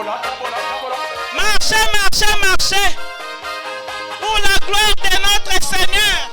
Marchez, marchez, marchez. Pour la gloire de notre Seigneur.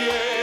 Yeah.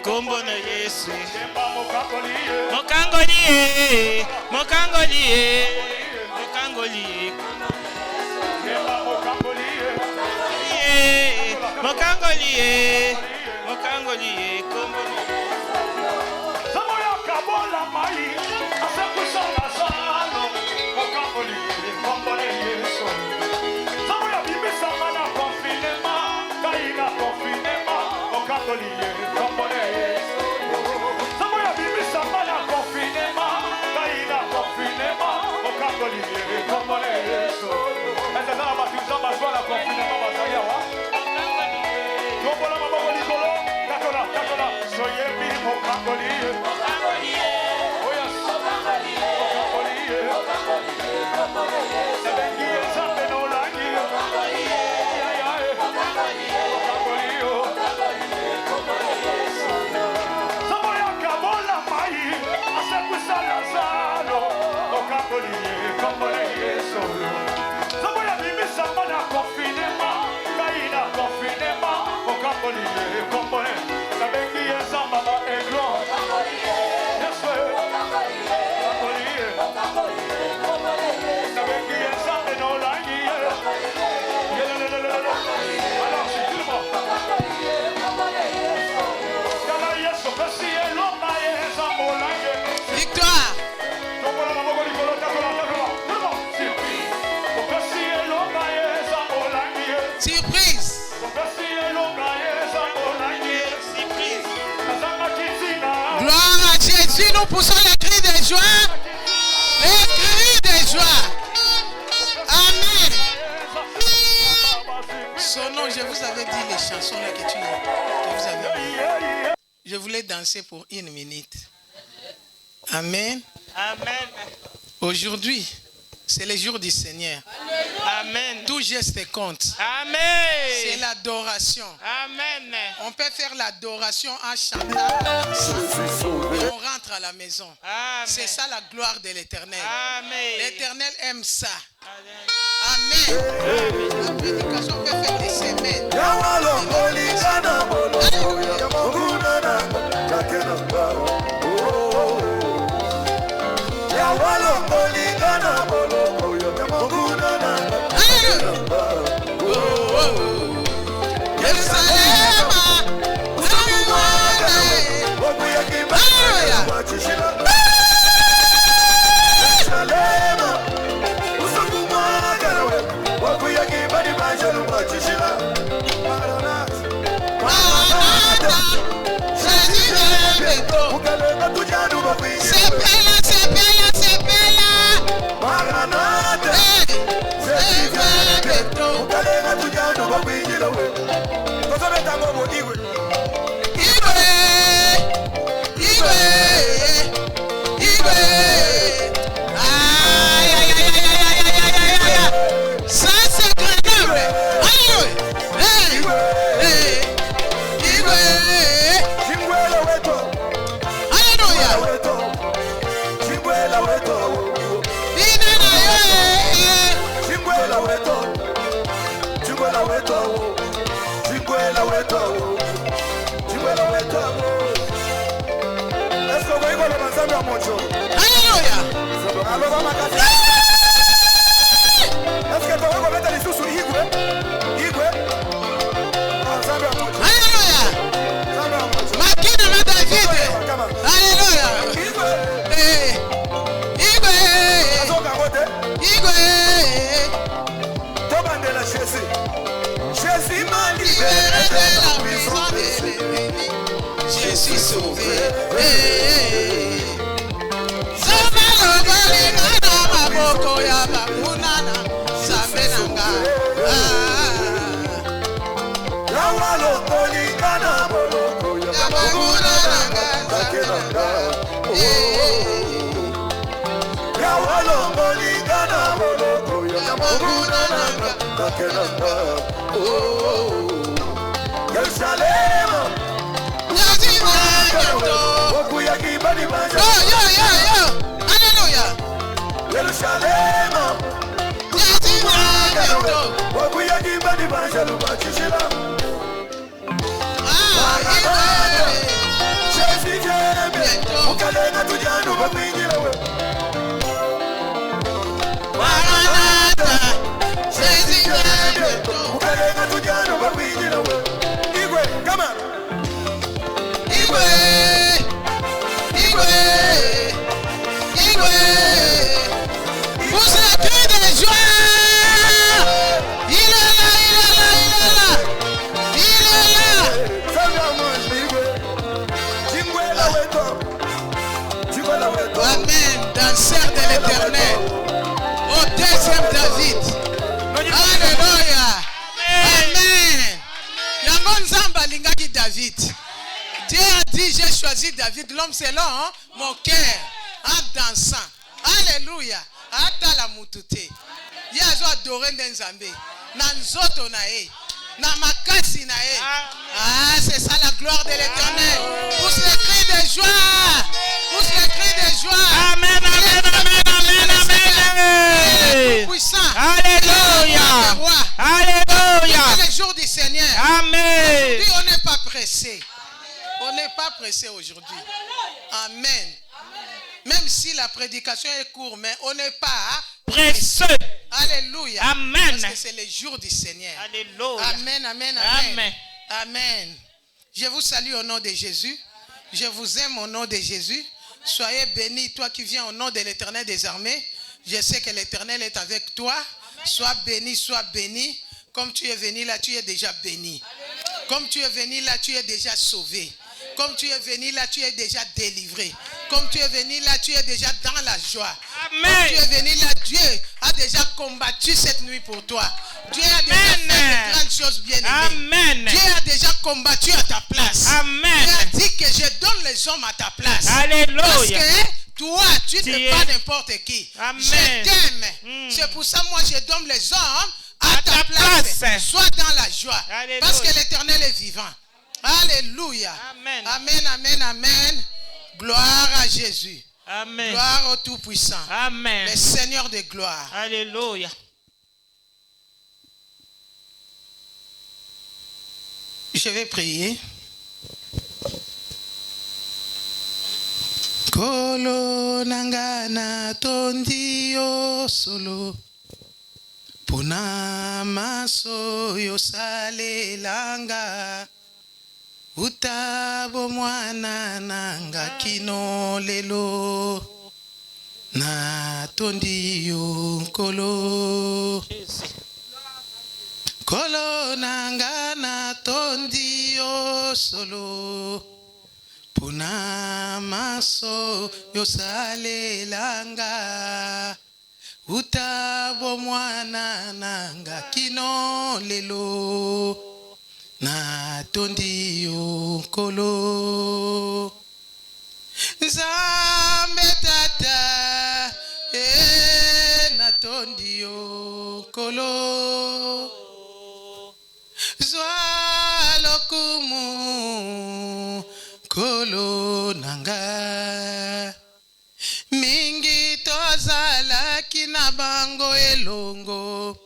kombo na Yesu. Mokangoliye, mokangoliye, mokangoliye. Mokangoliye, mokangoliye, kombo na Yesu. Samoya kabola mai, asakusana sano, mokangoliye, kombo na Yesu. Samoya bibisa mana confinema, kaina confinema, mokangoliye, kombo na Yesu. Samoya bibisa mana confinema, kaina confinema, mokangoliye, kombo na Yesu. Essa dama batizou mais para confinema bazaya wa. Tobola maboko likolo, takola, takola, soyemi mokangoliye. Oya, mokangoliye, mokangoliye. Sebengiye zambe no langi. Samoya kabola mai, asekusala zalo, mokangoliye, mokangoliye solo. Samoya bimisa mana confinema, kaina confinema, mokangoliye, mokangoliye. Sebengiye zamba ma eglo. Yes sir. Mokangoliye. Sebengiye zambe no langi. Alors c'est tout le monde. Victoire. Surprise. Surprise. Gloire à Jésus. Nous poussons les cris de joie. Les cris de joie. Amen. Son nom, je vous avais dit les chansons là que vous avez dit. Je voulais danser pour 1 minute. Amen. Amen. Aujourd'hui, c'est le jour du Seigneur. Amen. Tout geste compte. Amen. C'est l'adoration. Amen. On peut faire l'adoration en chantant. On rentre à la maison. C'est ça la gloire de l'Éternel. L'Éternel aime ça. Amen. La prédication peut faire des semaines. Je suis sauvé. Maranatha, Jésus est bientôt. Igwe, Igwe, Igwe, vous êtes cri de joie. Il est là, il est là, il est là. Il est là. Amen. Danseur de l'éternel. Au deuxième David. Alléluia. Amen. Yango Nzamba lingaki David. Dieu a dit, j'ai choisi David, l'homme selon mon cœur, en dansant. Alléluia. Atala mutute. Yazo adoré Nzambe. Nanzoto nae. Na makasi nae. Ah, c'est ça la gloire de l'éternel. Pousse les cris de joie. Pousse les cris de joie. Amen, amen, amen, amen, amen. Puissant. Alléluia. Alléluia. C'est le jour du Seigneur. Amen. Aujourd'hui, on n'est pas pressé. On n'est pas pressé aujourd'hui. Amen. Même si la prédication est courte, mais on n'est pas pressé. Alléluia. Amen. Parce que c'est le jour du Seigneur. Alléluia. Amen, amen, amen. Amen. Amen. Je vous salue au nom de Jésus. Je vous aime au nom de Jésus. Soyez bénis, toi qui viens au nom de l'Éternel des armées. Je sais que l'Éternel est avec toi. Sois béni, sois béni. Comme tu es venu là, tu es déjà béni. Comme tu es venu là, tu es déjà sauvé. Comme tu es venu là, tu es déjà délivré. Comme tu es venu là, tu es déjà dans la joie. Amen. Comme tu es venu là, Dieu a déjà combattu cette nuit pour toi. Dieu a déjà fait de grandes choses bien aimées. Amen. Dieu a déjà combattu à ta place. Amen. Dieu a dit que je donne les hommes à ta place. Alléluia. Parce que toi, tu n'es pas n'importe qui. Amen. Je t'aime. C'est pour ça moi je donne les hommes à ta place. Sois dans la joie. Alléluia. Parce que l'Éternel est vivant. Alléluia. Amen. Amen, amen, amen. Gloire à Jésus. Amen. Gloire au Tout-Puissant. Amen. Le Seigneur de gloire. Alléluia. Je vais prier. Kolo nangana tondi yo solo. Pona maso yo sale langa. Utabo mwana nanga kino lelo. Na tondi yo kolo. Kolo nanga na tondi yo solo. Puna maso yo sale langa. Utabo mwana nanga kino lelo. Na tondi yo kolo. Nzambe tata na tondi yo kolo. Zwalokumu kolo nanga. Mingi tozala kina bango elongo.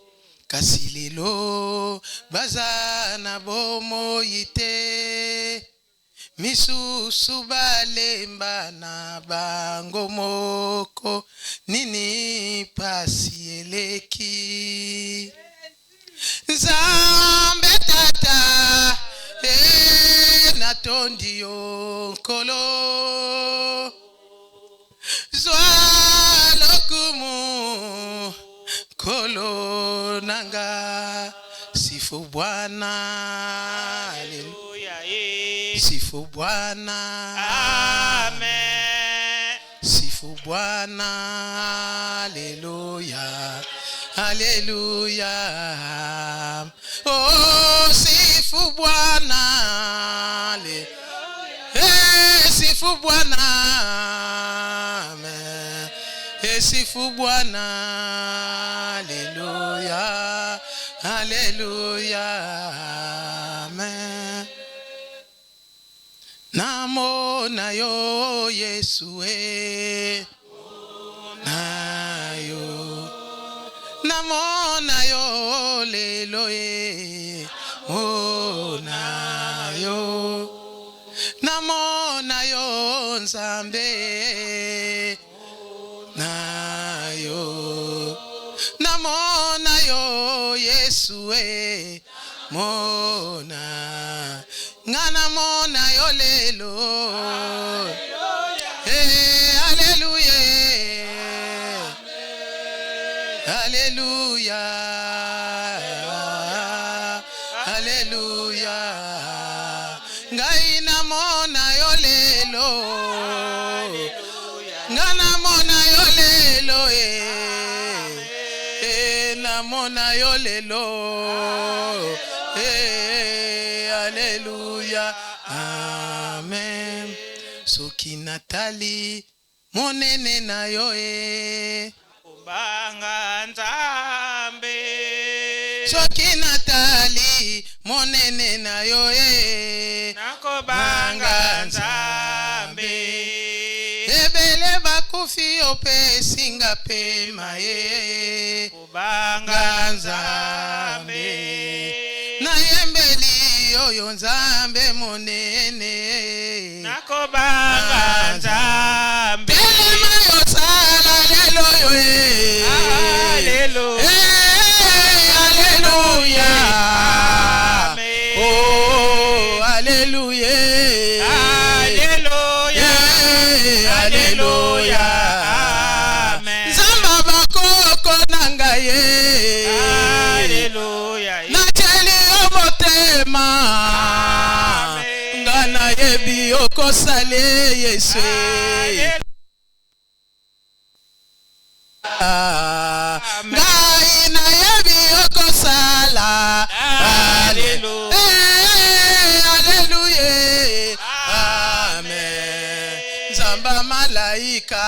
Kasi lelo bazana bomo yite. Misusu balemba na bango moko. Nini pasi eleki. Nzambe tata na tondi yo kolo. Zwalokumu kolo nanga. Sifu Bwana. Alléluia. Sifu Bwana. Amen. Sifu Bwana. Alléluia. Alléluia. Oh, sifu Bwana. Sifu Bwana. Amen. Sifu Bwana. Alléluia. Alléluia. Amen. Namona yo Yesu na yo. Namona yo lelo oh na yo. Namona yo yo nzambe na yo namona yo Yesu mona ngana mona yo lelo Alléluia Alléluia Alléluia ngai namona yo lelo ngana mona yo lelo namona yo lelo Alléluia Amen soki natali monene na yo Banga nzambe soki natali monene na yo nako banga nzambe ebele bakufi opesinga pema banga nzambe nayembeli oyo nzambe monene nako banga nzambe telema yosala lelo yo Alléluia Alléluia Oh Alléluia Alléluia Alléluia Amen Nzamba bakoko nanga ye Alléluia Nateli omotema ngana yebi okosale Yesu ngai na yebi okosala Alléluia Alléluia Amen Nzamba malaika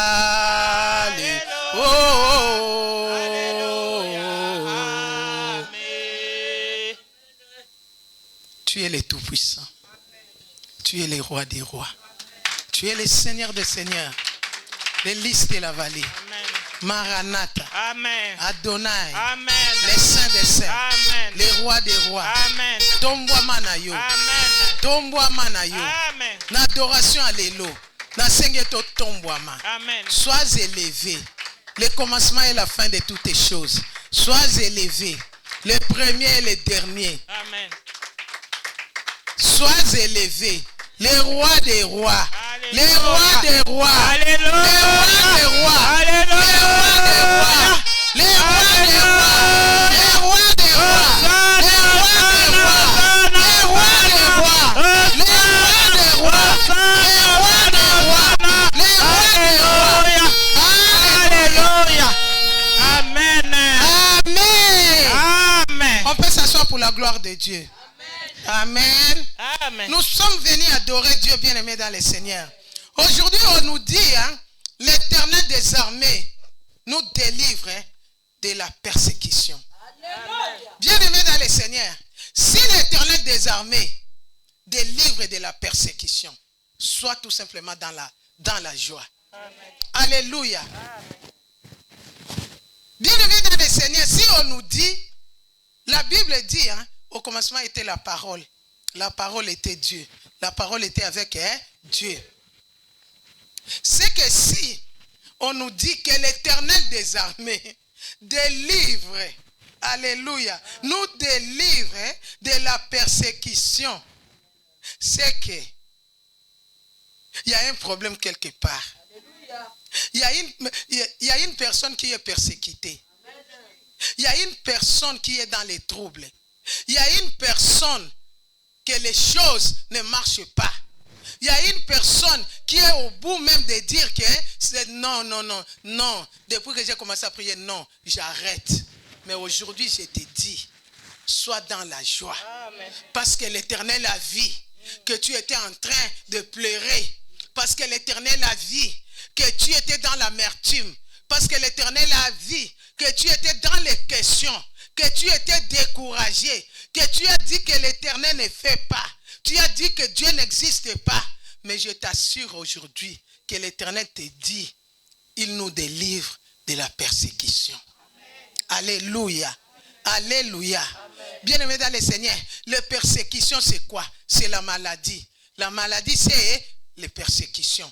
Tu es le Tout-Puissant. Tu es le Roi des Rois. Tu es le Seigneur des Seigneurs. Les listes de la vallée. Maranatha. Amen. Adonai. Amen. Les saints des saints. Amen. Les rois des rois. Amen. Tombwa manayo. Amen. Tombwa manayo. Amen. N'adoration à l'élo. Na sengeto tombwama. Amen. Sois élevé. Le commencement et la fin de toutes les choses. Sois élevé. Le premier et le dernier. Amen. Sois élevé. Les rois des rois. Alléluia. Les rois des rois. Alléluia. Les rois des rois. Alléluia. Les rois des rois. Les rois des rois. Les rois des rois. Les rois des rois. Les rois des rois. Les rois des rois. Les rois des rois. Alléluia. Amen. Amen. Amen. On peut s'asseoir pour la gloire de Dieu. Amen. Amen. Nous sommes venus adorer Dieu bien-aimé dans le Seigneur. Aujourd'hui, on nous dit, l'Éternel des armées nous délivre de la persécution. Bien-aimé dans le Seigneur, si l'Éternel des armées délivre de la persécution, sois tout simplement dans la joie. Amen. Alléluia. Bien-aimé dans le Seigneur, si on nous dit, la Bible dit, au commencement était la parole. La parole était Dieu. La parole était avec Dieu. C'est que si on nous dit que l'Éternel des armées délivre, alléluia, nous délivre de la persécution, c'est que il y a un problème quelque part. Il y a une personne qui est persécutée. Il y a une personne qui est dans les troubles. Il y a une personne que les choses ne marchent pas. Il y a une personne qui est au bout même de dire que c'est non. Depuis que j'ai commencé à prier, non, j'arrête. Mais aujourd'hui, je te dis, sois dans la joie. Amen. Parce que l'Éternel a vu que tu étais en train de pleurer. Parce que l'Éternel a vu que tu étais dans l'amertume. Parce que l'Éternel a vu que tu étais dans les questions. Que tu étais découragé. Que tu as dit que l'Éternel ne fait pas. Tu as dit que Dieu n'existe pas. Mais je t'assure aujourd'hui que l'Éternel te dit, il nous délivre de la persécution. Amen. Alléluia. Alléluia. Bien-aimé dans le Seigneur, la persécution c'est quoi? C'est la maladie. La maladie c'est les persécutions.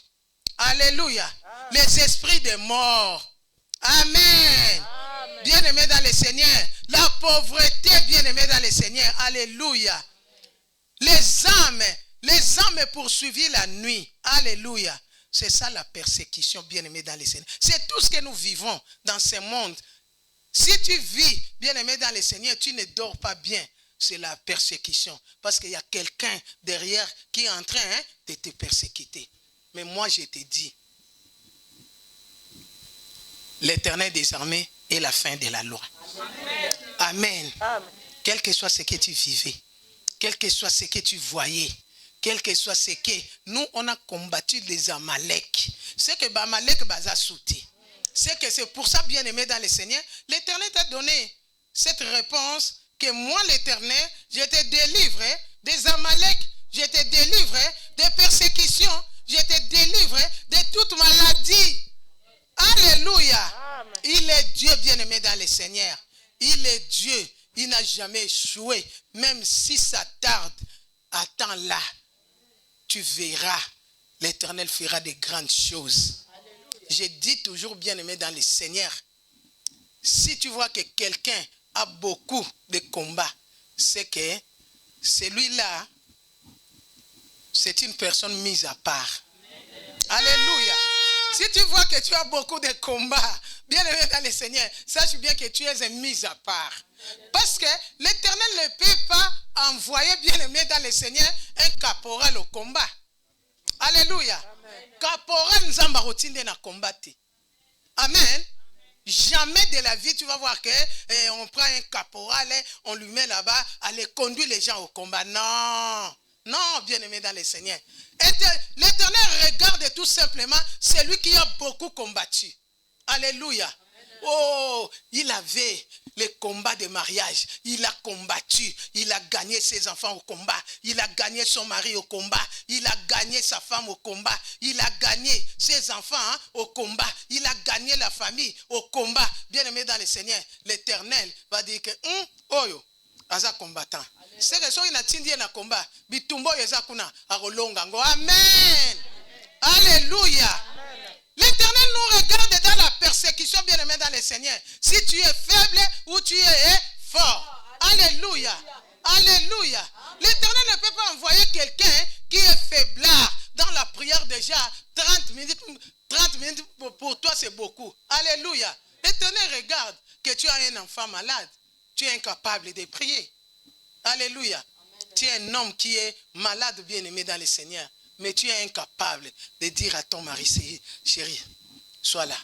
Alléluia. Les esprits des morts. Amen. Bien-aimés dans le Seigneur. La pauvreté, bien-aimés dans le Seigneur. Alléluia. Les âmes poursuivies la nuit. Alléluia. C'est ça la persécution, bien-aimés dans le Seigneur. C'est tout ce que nous vivons dans ce monde. Si tu vis, bien-aimé dans le Seigneur, tu ne dors pas bien. C'est la persécution. Parce qu'il y a quelqu'un derrière qui est en train de te persécuter. Mais moi, je te dis, l'Éternel des armées est la fin de la loi. Amen. Amen. Quel que soit ce que tu vivais, quel que soit ce que tu voyais, quel que soit ce que nous, on a combattu les Amalek. C'est que Amalek baza souti. C'est pour ça, bien-aimé dans le Seigneur, l'Éternel t'a donné cette réponse que moi, l'Éternel, je te délivre des Amalek, je te délivre des persécutions, je te délivre de toute maladie. Alléluia. Amen. Il est Dieu, bien-aimé dans le Seigneur. Il est Dieu. Il n'a jamais échoué. Même si ça tarde, attends là. Tu verras. L'Éternel fera de grandes choses. Je dis toujours, bien-aimé dans le Seigneur, si tu vois que quelqu'un a beaucoup de combats, c'est que celui-là, c'est une personne mise à part. Alléluia. Si tu vois que tu as beaucoup de combats, bien-aimé dans le Seigneur, sache bien que tu es mis à part. Parce que l'Éternel ne peut pas envoyer, bien-aimé dans le Seigneur, un caporal au combat. Alléluia. Caporal nzamba rotinde na combattre. Amen. Jamais de la vie tu vas voir que on prend un caporal, on lui met là-bas, aller conduire les gens au combat. Non. Non, bien-aimé dans le Seigneur. L'Éternel regarde tout simplement celui qui a beaucoup combattu. Alléluia. Oh, il avait les combats de mariage. Il a combattu. Il a gagné ses enfants au combat. Il a gagné son mari au combat. Il a gagné sa femme au combat. Il a gagné ses enfants au combat. Il a gagné la famille au combat. Bien-aimé dans le Seigneur, l'Éternel va dire que oyo aza combattant. C'est que soki na tindi na combat, bitumbo yeza kuna akolonga ngo. Amen. Alléluia. L'Éternel nous regarde dans la persécution, bien-aimé dans le Seigneur. Si tu es faible ou tu es fort. Alléluia. Alléluia. L'Éternel ne peut pas envoyer quelqu'un qui est faiblard dans la prière déjà. 30 minutes pour toi, c'est beaucoup. Alléluia. L'Éternel regarde que tu as un enfant malade. Tu es incapable de prier. Alléluia. Amen. Tu es un homme qui est malade, bien-aimé dans le Seigneur. Mais tu es incapable de dire à ton mari, chérie, sois là.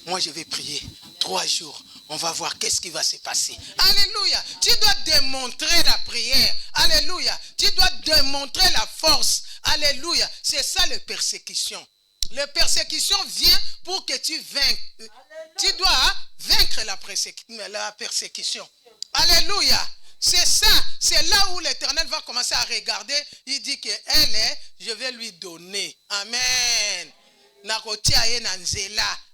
Moi, je vais prier 3 jours. On va voir qu'est-ce qui va se passer. Alléluia. Tu dois démontrer la prière. Alléluia. Tu dois démontrer la force. Alléluia. C'est ça la persécution. La persécution vient pour que tu vainques. Tu dois vaincre la persécution. Alléluia. C'est ça, c'est là où l'Éternel va commencer à regarder. Il dit qu'elle est, je vais lui donner. Amen.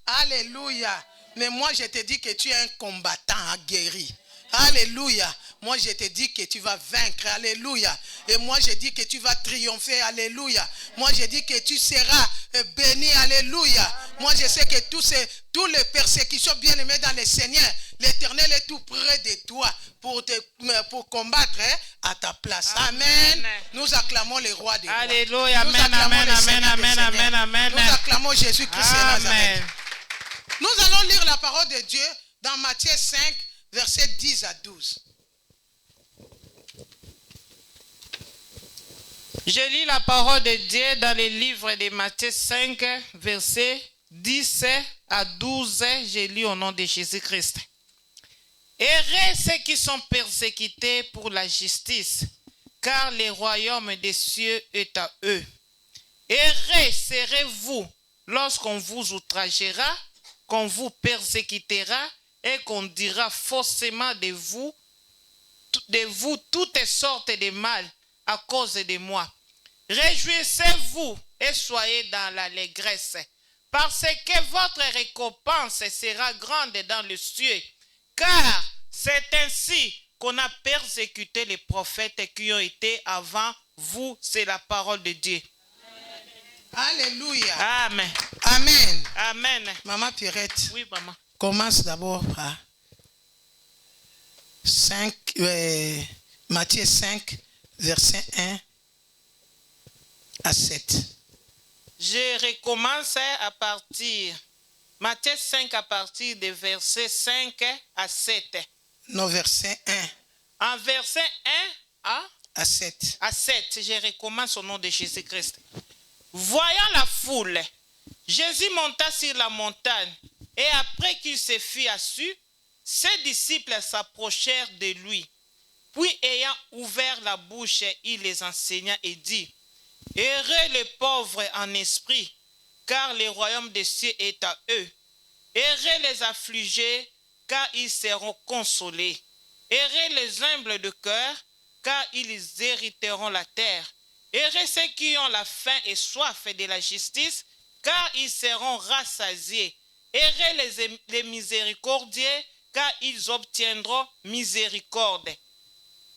Alléluia. Mais moi je te dis que tu es un combattant guéri. Alléluia. Moi je te dis que tu vas vaincre. Alléluia. Et moi je dis que tu vas triompher. Alléluia. Moi je dis que tu seras béni. Alléluia. Moi je sais que toutes les persécutions, bien-aimées dans le Seigneur, l'Éternel est tout près de toi pour combattre à ta place. Amen. Nous acclamons le roi des rois. Alléluia. Amen, amen, amen, amen, amen, amen. Nous acclamons Jésus-Christ de Nazareth. Nous allons lire la parole de Dieu dans Matthieu 5, versets 10 à 12. Je lis la parole de Dieu dans le livre de Matthieu 5, versets 10 à 12. Je lis au nom de Jésus-Christ. Heureux ceux qui sont persécutés pour la justice, car le royaume des cieux est à eux. Heureux serez-vous lorsqu'on vous outragera, qu'on vous persécutera et qu'on dira faussement de vous toutes sortes de mal à cause de moi. Réjouissez-vous et soyez dans l'allégresse, parce que votre récompense sera grande dans le ciel, car c'est ainsi qu'on a persécuté les prophètes qui ont été avant vous. C'est la parole de Dieu. Alléluia. Amen. Amen. Amen. Maman Pierrette. Oui, maman. Commence d'abord par Matthieu 5, verset 1 à 7. Je recommence à partir. Matthieu 5 à partir des versets 5 à 7. Non, verset 1. En verset 1 à 7. À 7, je recommence au nom de Jésus-Christ. Voyant la foule, Jésus monta sur la montagne et après qu'il se fut assis, ses disciples s'approchèrent de lui. Puis ayant ouvert la bouche, il les enseigna et dit: Heureux les pauvres en esprit, car le royaume des cieux est à eux. Heureux les affligés, car ils seront consolés. Heureux les humbles de cœur, car ils hériteront la terre. Heureux ceux qui ont la faim et soif de la justice, car ils seront rassasiés. Heureux les miséricordieux, car ils obtiendront miséricorde.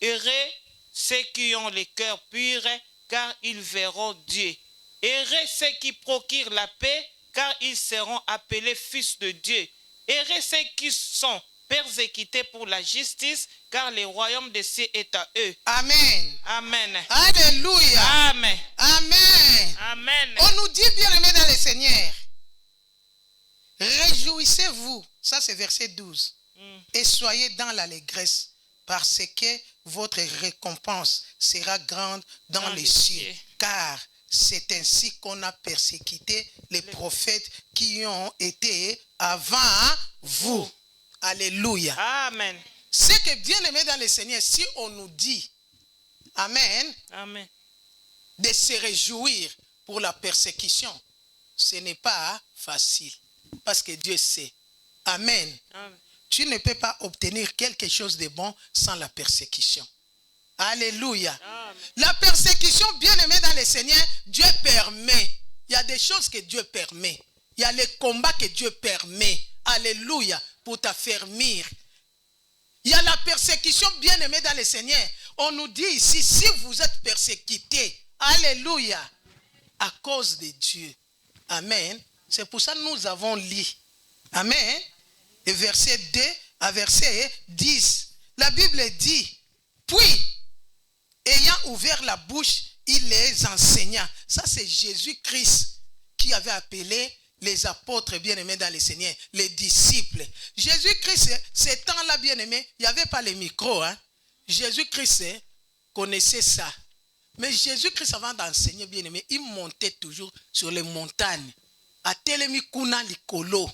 Heureux ceux qui ont le cœur pur, car ils verront Dieu. Heureux ceux qui procurent la paix, car ils seront appelés fils de Dieu. Heureux ceux qui sont persécutés pour la justice, car le royaume des cieux est à eux. Amen. Amen. Alléluia. Amen. Amen. Amen. On nous dit, bien-aimés dans le Seigneur, réjouissez-vous, ça c'est verset 12, et soyez dans l'allégresse, parce que votre récompense sera grande dans les cieux. Car c'est ainsi qu'on a persécuté les prophètes qui ont été avant vous. Alléluia. Amen. C'est que bien-aimé dans le Seigneur, si on nous dit, Amen, Amen, de se réjouir pour la persécution, ce n'est pas facile. Parce que Dieu sait. Amen. Amen. Tu ne peux pas obtenir quelque chose de bon sans la persécution. Alléluia. Amen. La persécution, bien-aimé dans le Seigneur, Dieu permet. Il y a des choses que Dieu permet. Il y a les combats que Dieu permet. Alléluia. Pour t'affermir. Il y a la persécution, bien-aimé dans le Seigneur. On nous dit ici, si vous êtes persécutés, alléluia, à cause de Dieu. Amen. C'est pour ça que nous avons lu. Amen. Et verset 2 à verset 10. La Bible dit, puis, ayant ouvert la bouche, il les enseigna. Ça, c'est Jésus-Christ qui avait appelé les apôtres bien-aimés dans le Seigneur, les disciples. Jésus-Christ, ces temps-là bien-aimés, il n'y avait pas les micros. Hein? Jésus-Christ connaissait ça. Mais Jésus-Christ, avant d'enseigner bien-aimé, il montait toujours sur les montagnes. A telemi kuna likolo.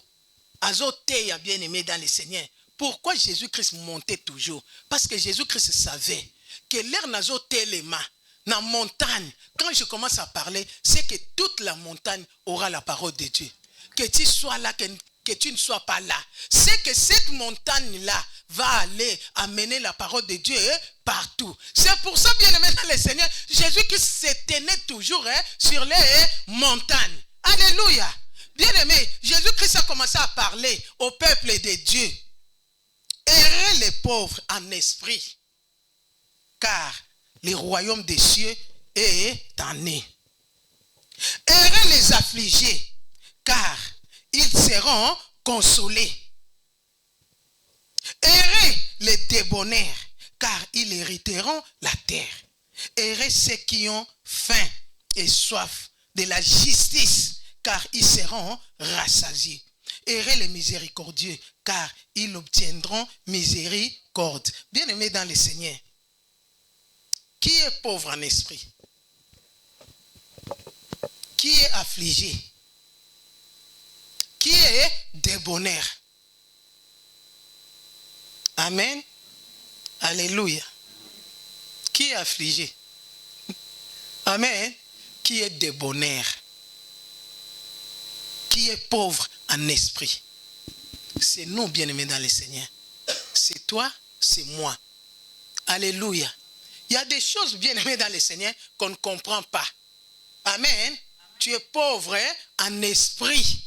Azoteya bien-aimé dans le Seigneur. Pourquoi Jésus-Christ montait toujours? Parce que Jésus-Christ savait que l'air nazo telema, na montagne, quand je commence à parler, c'est que toute la montagne aura la parole de Dieu. Que tu sois là, que tu ne sois pas là. C'est que cette montagne-là va aller amener la parole de Dieu partout. C'est pour ça, bien-aimé dans le Seigneur, Jésus-Christ se tenait toujours sur les montagnes. Alléluia. Bien-aimé, Jésus-Christ a commencé à parler au peuple de Dieu. Heureux les pauvres en esprit, car le royaume des cieux est en eux. Heureux les affligés, car ils seront consolés. Heureux les débonnaires, car ils hériteront la terre. Heureux ceux qui ont faim et soif de la justice, car ils seront rassasiés. Heureux les miséricordieux, car ils obtiendront miséricorde. Bien-aimés dans le Seigneur, qui est pauvre en esprit? Qui est affligé? Qui est débonnaire? Amen. Alléluia. Qui est affligé? Amen. Qui est débonnaire? Qui est pauvre en esprit? C'est nous, bien-aimés dans le Seigneur. C'est toi, c'est moi. Alléluia. Il y a des choses, bien-aimés dans le Seigneur, qu'on ne comprend pas. Amen. Tu es pauvre en esprit.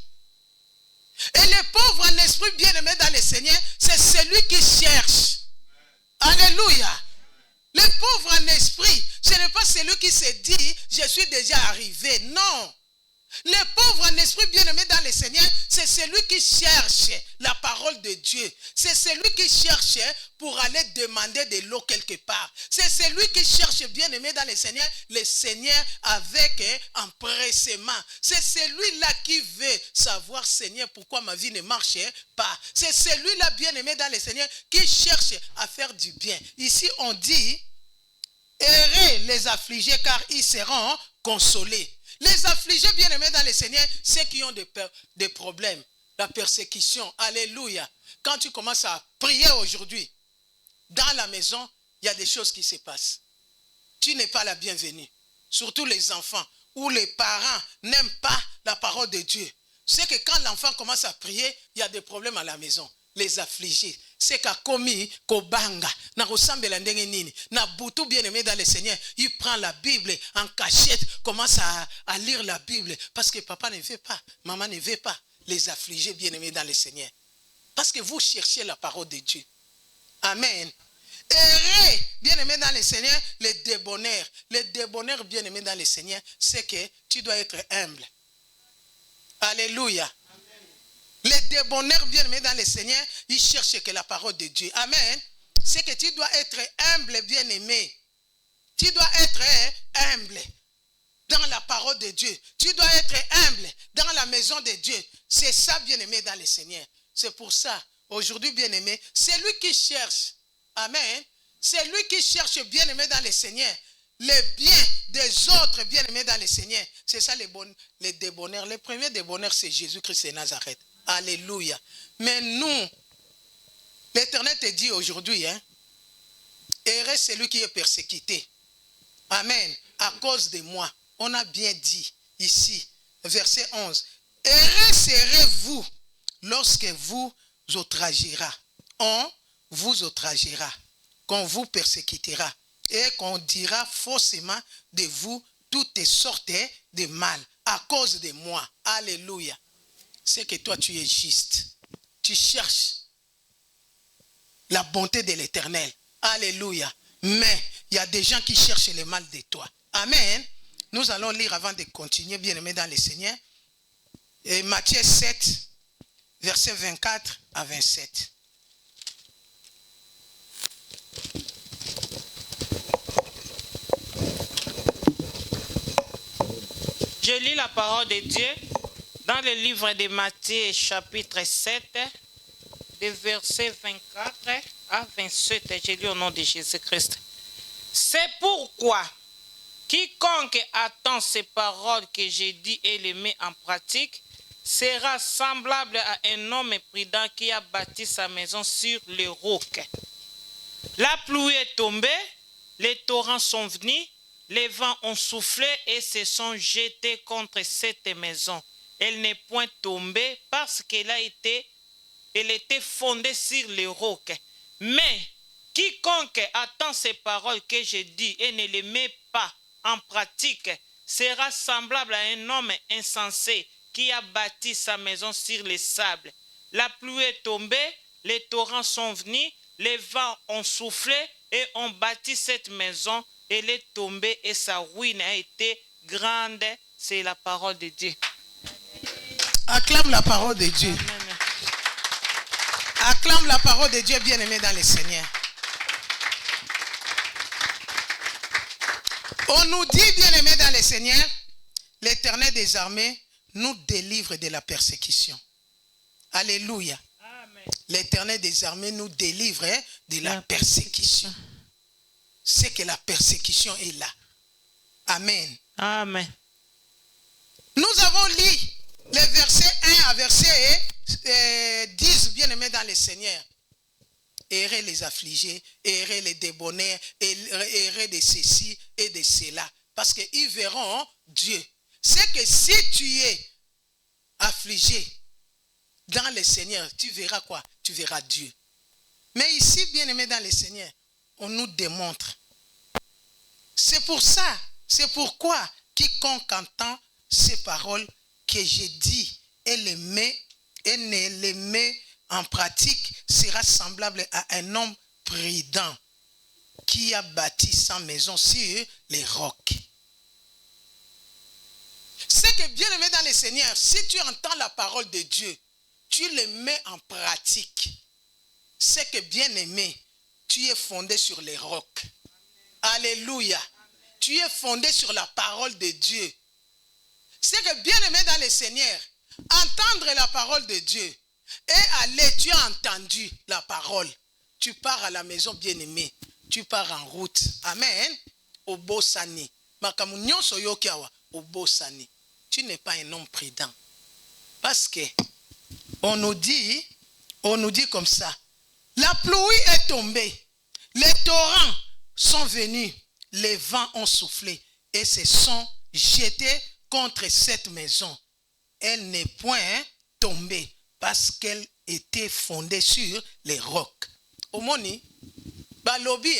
Et le pauvre en esprit, bien-aimé dans le Seigneur, c'est celui qui cherche. Alléluia. Le pauvre en esprit, ce n'est pas celui qui se dit, je suis déjà arrivé. Non. Les pauvres en esprit bien-aimé dans le Seigneur, c'est celui qui cherche la parole de Dieu. C'est celui qui cherche pour aller demander de l'eau quelque part. C'est celui qui cherche bien-aimé dans le Seigneur avec empressement. C'est celui-là qui veut savoir, Seigneur, pourquoi ma vie ne marche pas. C'est celui-là bien-aimé dans le Seigneur qui cherche à faire du bien. Ici, on dit, heureux les affligés car ils seront consolés. Les affligés bien-aimés dans le Seigneur, ceux qui ont des problèmes, la persécution, alléluia. Quand tu commences à prier aujourd'hui, dans la maison, il y a des choses qui se passent. Tu n'es pas la bienvenue. Surtout les enfants ou les parents n'aiment pas la parole de Dieu. C'est que quand l'enfant commence à prier, il y a des problèmes à la maison. Les affligés. C'est qu'a commis, kobanga, na ressemble la ndenge nini, na boutou bien-aimé dans le Seigneur, il prend la Bible en cachette, commence à lire la Bible, parce que papa ne veut pas, maman ne veut pas, les affligés bien-aimés dans le Seigneur. Parce que vous cherchez la parole de Dieu. Amen. Heureux, bien-aimé dans le Seigneur, les débonnaires. Les débonnaires, bien-aimé dans le Seigneur, c'est que tu dois être humble. Alléluia. Les débonnaires bien-aimés dans le Seigneur, ils cherchent que la parole de Dieu. Amen. C'est que tu dois être humble, bien-aimé. Tu dois être humble dans la parole de Dieu. Tu dois être humble dans la maison de Dieu. C'est ça, bien-aimé dans le Seigneur. C'est pour ça, aujourd'hui, bien-aimé, c'est lui qui cherche. Amen. C'est lui qui cherche, bien-aimé dans le Seigneur, les biens des autres, bien-aimés dans le Seigneur. C'est ça les débonnaires. Les premiers débonnaires, c'est Jésus-Christ de Nazareth. Alléluia. Mais nous, l'Éternel te dit aujourd'hui, heureux celui qui est persécuté. Amen. À cause de moi. On a bien dit ici, verset 11. Heureux serez-vous lorsque vous outragera. On vous outragera. Qu'on vous persécutera. Et qu'on dira faussement de vous toutes sortes de mal. À cause de moi. Alléluia. C'est que toi tu es juste. Tu cherches la bonté de l'Éternel. Alléluia. Mais il y a des gens qui cherchent le mal de toi. Amen. Nous allons lire avant de continuer, bien-aimés dans le Seigneur. Et Matthieu 7, versets 24 à 27. Je lis la parole de Dieu dans le livre de Matthieu, chapitre 7, des versets 24 à 27. Je lis au nom de Jésus-Christ. C'est pourquoi quiconque attend ces paroles que j'ai dit et les met en pratique sera semblable à un homme prudent qui a bâti sa maison sur le roc. La pluie est tombée, les torrents sont venus, les vents ont soufflé et se sont jetés contre cette maison. Elle n'est point tombée parce qu'elle était fondée sur le roc. Mais quiconque attend ces paroles que je dis et ne les met pas en pratique sera semblable à un homme insensé qui a bâti sa maison sur les sables. La pluie est tombée, les torrents sont venus, les vents ont soufflé et ont bâti cette maison. Elle est tombée et sa ruine a été grande. C'est la parole de Dieu. Acclame la parole de Dieu. Amen. Acclame la parole de Dieu, bien-aimé dans le Seigneur. On nous dit, bien-aimé dans le Seigneur, l'Éternel des armées nous délivre de la persécution. Alléluia. L'Éternel des armées nous délivre de la persécution. C'est que la persécution est là. Amen. Amen. Nous avons lu les versets 1 à verset 10, bien-aimés dans le Seigneur. Heureux les affligés, heureux les débonnaires, heureux de ceci et de cela. Parce qu'ils verront Dieu. C'est que si tu es affligé dans le Seigneur, tu verras quoi? Tu verras Dieu. Mais ici, bien-aimés dans le Seigneur, on nous démontre. C'est pour ça, c'est pourquoi quiconque entend ces paroles que j'ai dit et ne les met en pratique sera semblable à un homme prudent qui a bâti sa maison sur les rocs. C'est que bien aimé dans le Seigneur, si tu entends la parole de Dieu, tu le mets en pratique. C'est que bien aimé, tu es fondé sur les rocs. Alléluia. Tu es fondé sur la parole de Dieu. C'est que bien aimé dans le Seigneur, entendre la parole de Dieu et aller, tu as entendu la parole. Tu pars à la maison bien aimé. Tu pars en route. Amen. Au Bosani. Au Bosani. Tu n'es pas un homme prudent. Parce que on nous dit comme ça. La pluie est tombée. Les torrents sont venus. Les vents ont soufflé et se sont jetés contre cette maison. Elle n'est point tombée parce qu'elle était fondée sur les rocs. Au moni, balobi,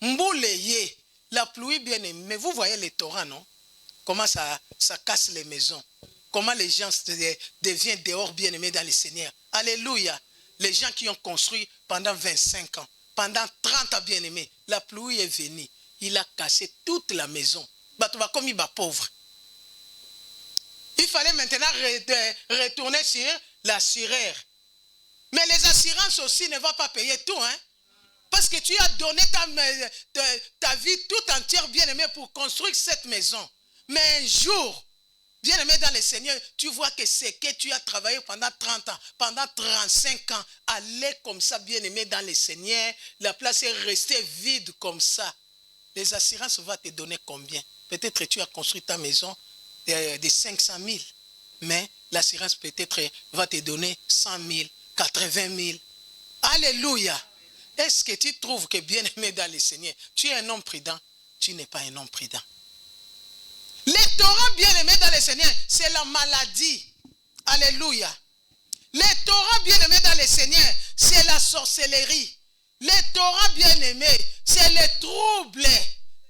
mbouleye, la pluie bien aimée. Mais vous voyez les torrents, non? Comment ça casse les maisons. Comment les gens deviennent dehors bien aimés dans le Seigneur. Alléluia. Les gens qui ont construit pendant 25 ans, pendant 30 ans bien aimés, la pluie est venue. Il a cassé toute la maison. Comme il va pauvre. Il fallait maintenant retourner sur l'assureur. Mais les assurances aussi ne vont pas payer tout. Hein? Parce que tu as donné ta vie tout entière bien aimée pour construire cette maison. Mais un jour, bien aimé dans le Seigneur, tu vois que c'est que tu as travaillé pendant 30 ans, pendant 35 ans, aller comme ça bien aimé dans le Seigneur, la place est restée vide comme ça. Les assurances vont te donner combien? Peut-être que tu as construit ta maison de 500 000, mais l'assurance peut-être va te donner 100 000, 80 000. Alléluia. Est-ce que tu trouves que bien aimé dans le Seigneur, tu es un homme prudent? Tu n'es pas un homme prudent. Les torrents bien aimés dans le Seigneur, c'est la maladie. Alléluia. Les torrents bien aimés dans le Seigneur, c'est la sorcellerie. Les torrents bien aimés, c'est les troubles.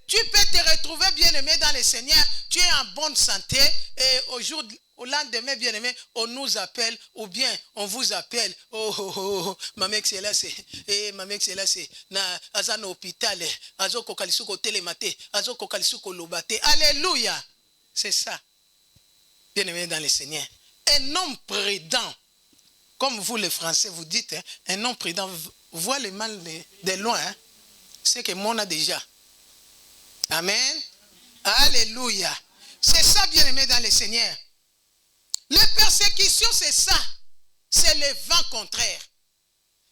Tu peux te retrouver bien aimé dans le Seigneur, tu es en bonne santé et au lendemain bien aimé, on nous appelle ou bien on vous appelle. Ma mec c'est là, ma mec c'est là, c'est na azan hôpital, azo kokalisuko télématé, azo kokalisuko lobate. Alléluia. C'est ça. Bien aimé dans le Seigneur. Un homme prudent, comme vous les Français vous dites, hein, un homme prudent voit le mal de loin. Hein, c'est que mon a déjà. Amen. Alléluia. C'est ça, bien aimé dans le Seigneur. Les persécutions, c'est ça. C'est les vents contraires.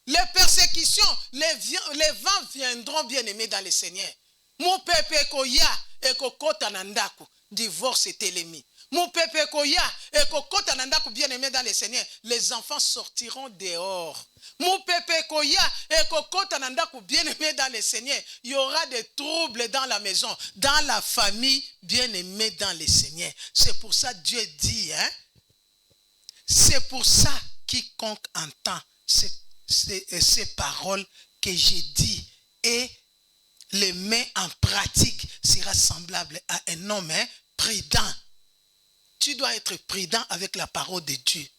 Les persécutions, les vents viendront, bien aimé dans le Seigneur. Mon pépé koya et kokota nandaku. Divorce et télémie. Mon pépé koya et kokota nandaku, bien aimé dans le Seigneur. Les enfants sortiront dehors. Mon pépé koya et kokota nandaku, bien aimé dans le Seigneur. Il y aura des troubles dans la maison, dans la famille, bien aimé dans le Seigneur. C'est pour ça Dieu dit, hein. C'est pour ça quiconque entend ces paroles que j'ai dit et les met en pratique sera semblable à un homme prudent. Tu dois être prudent avec la parole de Dieu.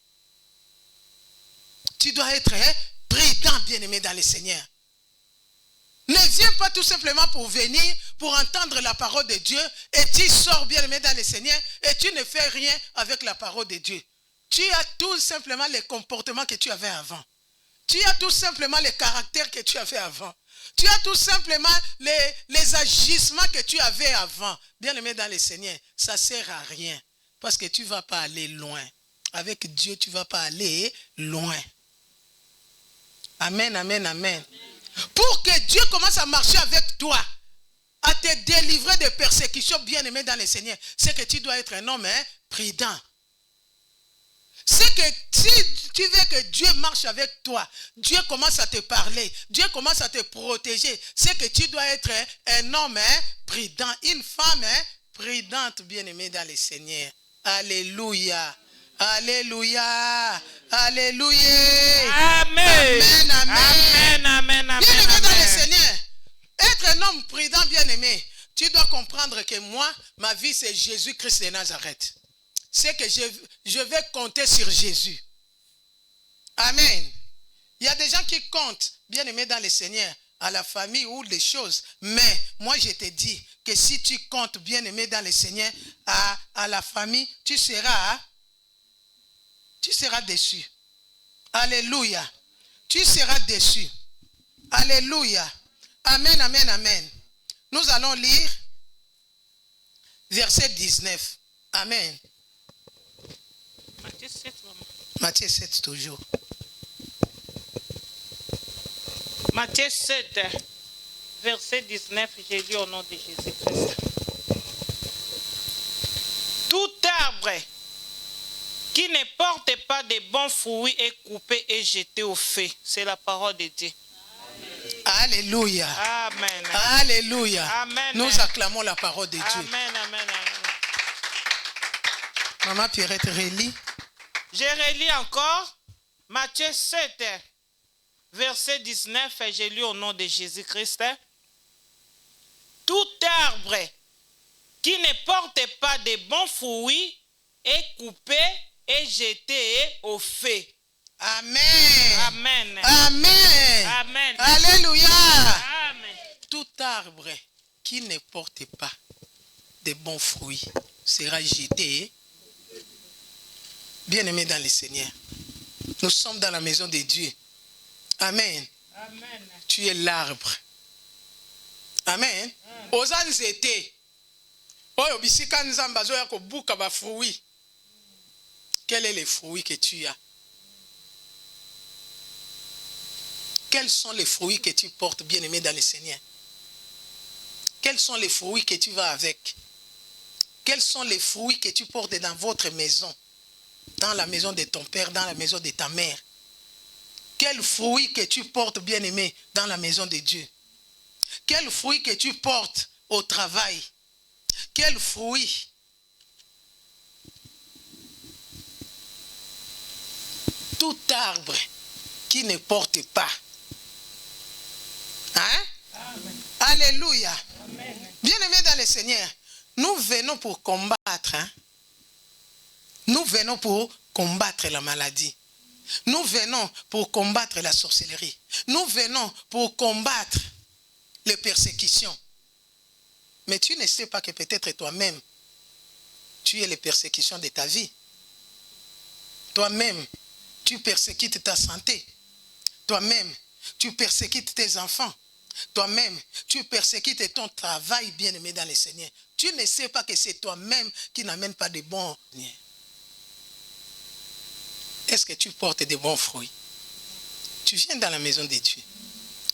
Tu dois être prudent, bien-aimé dans le Seigneur. Ne viens pas tout simplement pour venir, pour entendre la parole de Dieu et tu sors, bien-aimé dans le Seigneur et tu ne fais rien avec la parole de Dieu. Tu as tout simplement les comportements que tu avais avant. Tu as tout simplement les caractères que tu avais avant. Tu as tout simplement les agissements que tu avais avant. Bien-aimé dans le Seigneur, ça ne sert à rien. Parce que tu ne vas pas aller loin. Avec Dieu, tu ne vas pas aller loin. Amen, amen, amen. Pour que Dieu commence à marcher avec toi, à te délivrer des persécutions, bien-aimé dans le Seigneur, c'est que tu dois être un homme prudent. C'est que si tu veux que Dieu marche avec toi, Dieu commence à te parler, Dieu commence à te protéger, c'est que tu dois être un homme prudent, une femme prudente, bien-aimée dans le Seigneur. Alléluia. Alléluia. Alléluia. Amen. Amen, amen. Amen, amen, amen. Bien-aimé dans le Seigneur. Être un homme prudent, bien-aimé, tu dois comprendre que moi, ma vie, c'est Jésus-Christ de Nazareth. C'est que je vais compter sur Jésus. Amen. Il y a des gens qui comptent, bien aimés dans le Seigneur, à la famille ou des choses. Mais moi, je te dis que si tu comptes bien aimé dans le Seigneur, à la famille, tu seras déçu. Alléluia. Tu seras déçu. Alléluia. Amen, amen, amen. Nous allons lire verset 19. Amen. Matthieu 7, Matthieu 7 toujours. Matthieu 7, verset 19, j'ai lu au nom de Jésus-Christ. Tout arbre qui ne porte pas de bons fruits est coupé et jeté au feu. C'est la parole de Dieu. Alléluia. Amen. Alléluia. Amen. Nous acclamons la parole de Dieu. Amen, amen, amen. Maman Pierrette, relis. Je relis encore Matthieu 7, verset 19, j'ai lu au nom de Jésus-Christ. Tout arbre qui ne porte pas de bons fruits est coupé et jeté au feu. Amen. Amen. Amen. Amen. Alléluia. Amen. Tout arbre qui ne porte pas de bons fruits sera jeté. Bien-aimé dans le Seigneur, nous sommes dans la maison de Dieu. Amen. Amen. Tu es l'arbre. Amen. Oza nzete. Oyo bisika nzamba zo ya kobuka ba fruits. Quel est le fruit que tu as? Quels sont les fruits que tu portes, bien-aimé dans le Seigneur? Quels sont les fruits que tu vas avec? Quels sont les fruits que tu portes dans votre maison? Dans la maison de ton père, dans la maison de ta mère? Quels fruits que tu portes, bien-aimé, dans la maison de Dieu? Quels fruits que tu portes au travail? Quels fruits? Tout arbre qui ne porte pas. Hein? Amen. Alléluia. Amen. Bien-aimés dans le Seigneur, nous venons pour combattre. Hein? Nous venons pour combattre la maladie. Nous venons pour combattre la sorcellerie. Nous venons pour combattre les persécutions. Mais tu ne sais pas que peut-être toi-même, tu es les persécutions de ta vie. Toi-même, tu persécutes ta santé. Toi-même, tu persécutes tes enfants. Toi-même, tu persécutes ton travail, bien-aimé dans le Seigneur. Tu ne sais pas que c'est toi-même qui n'amène pas de bons. Est-ce que tu portes de bons fruits? Tu viens dans la maison de Dieu.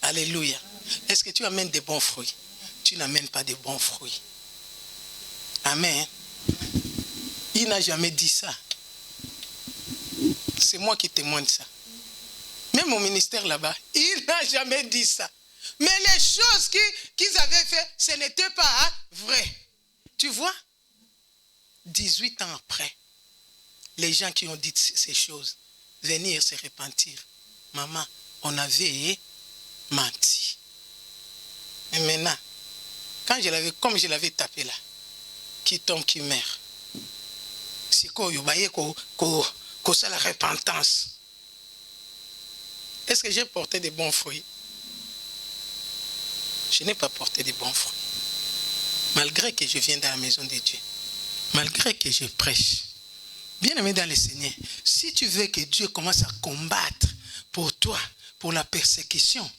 Alléluia. Est-ce que tu amènes de bons fruits? Tu n'amènes pas de bons fruits. Amen. Il n'a jamais dit ça. C'est moi qui témoigne ça. Même au ministère là-bas, il n'a jamais dit ça. Mais les choses qu'ils avaient fait, ce n'était pas vrai. Tu vois? 18 ans après, les gens qui ont dit ces choses, venir se repentir. Maman, on avait menti. Et maintenant, comme je l'avais tapé là, qui tombe, qui meurt. C'est quoi, c'est la repentance. Est-ce que j'ai porté des bons fruits? Je n'ai pas porté de bons fruits. Malgré que je viens dans la maison de Dieu. Malgré que je prêche. Bien-aimé dans le Seigneur, si tu veux que Dieu commence à combattre pour toi, pour la persécution,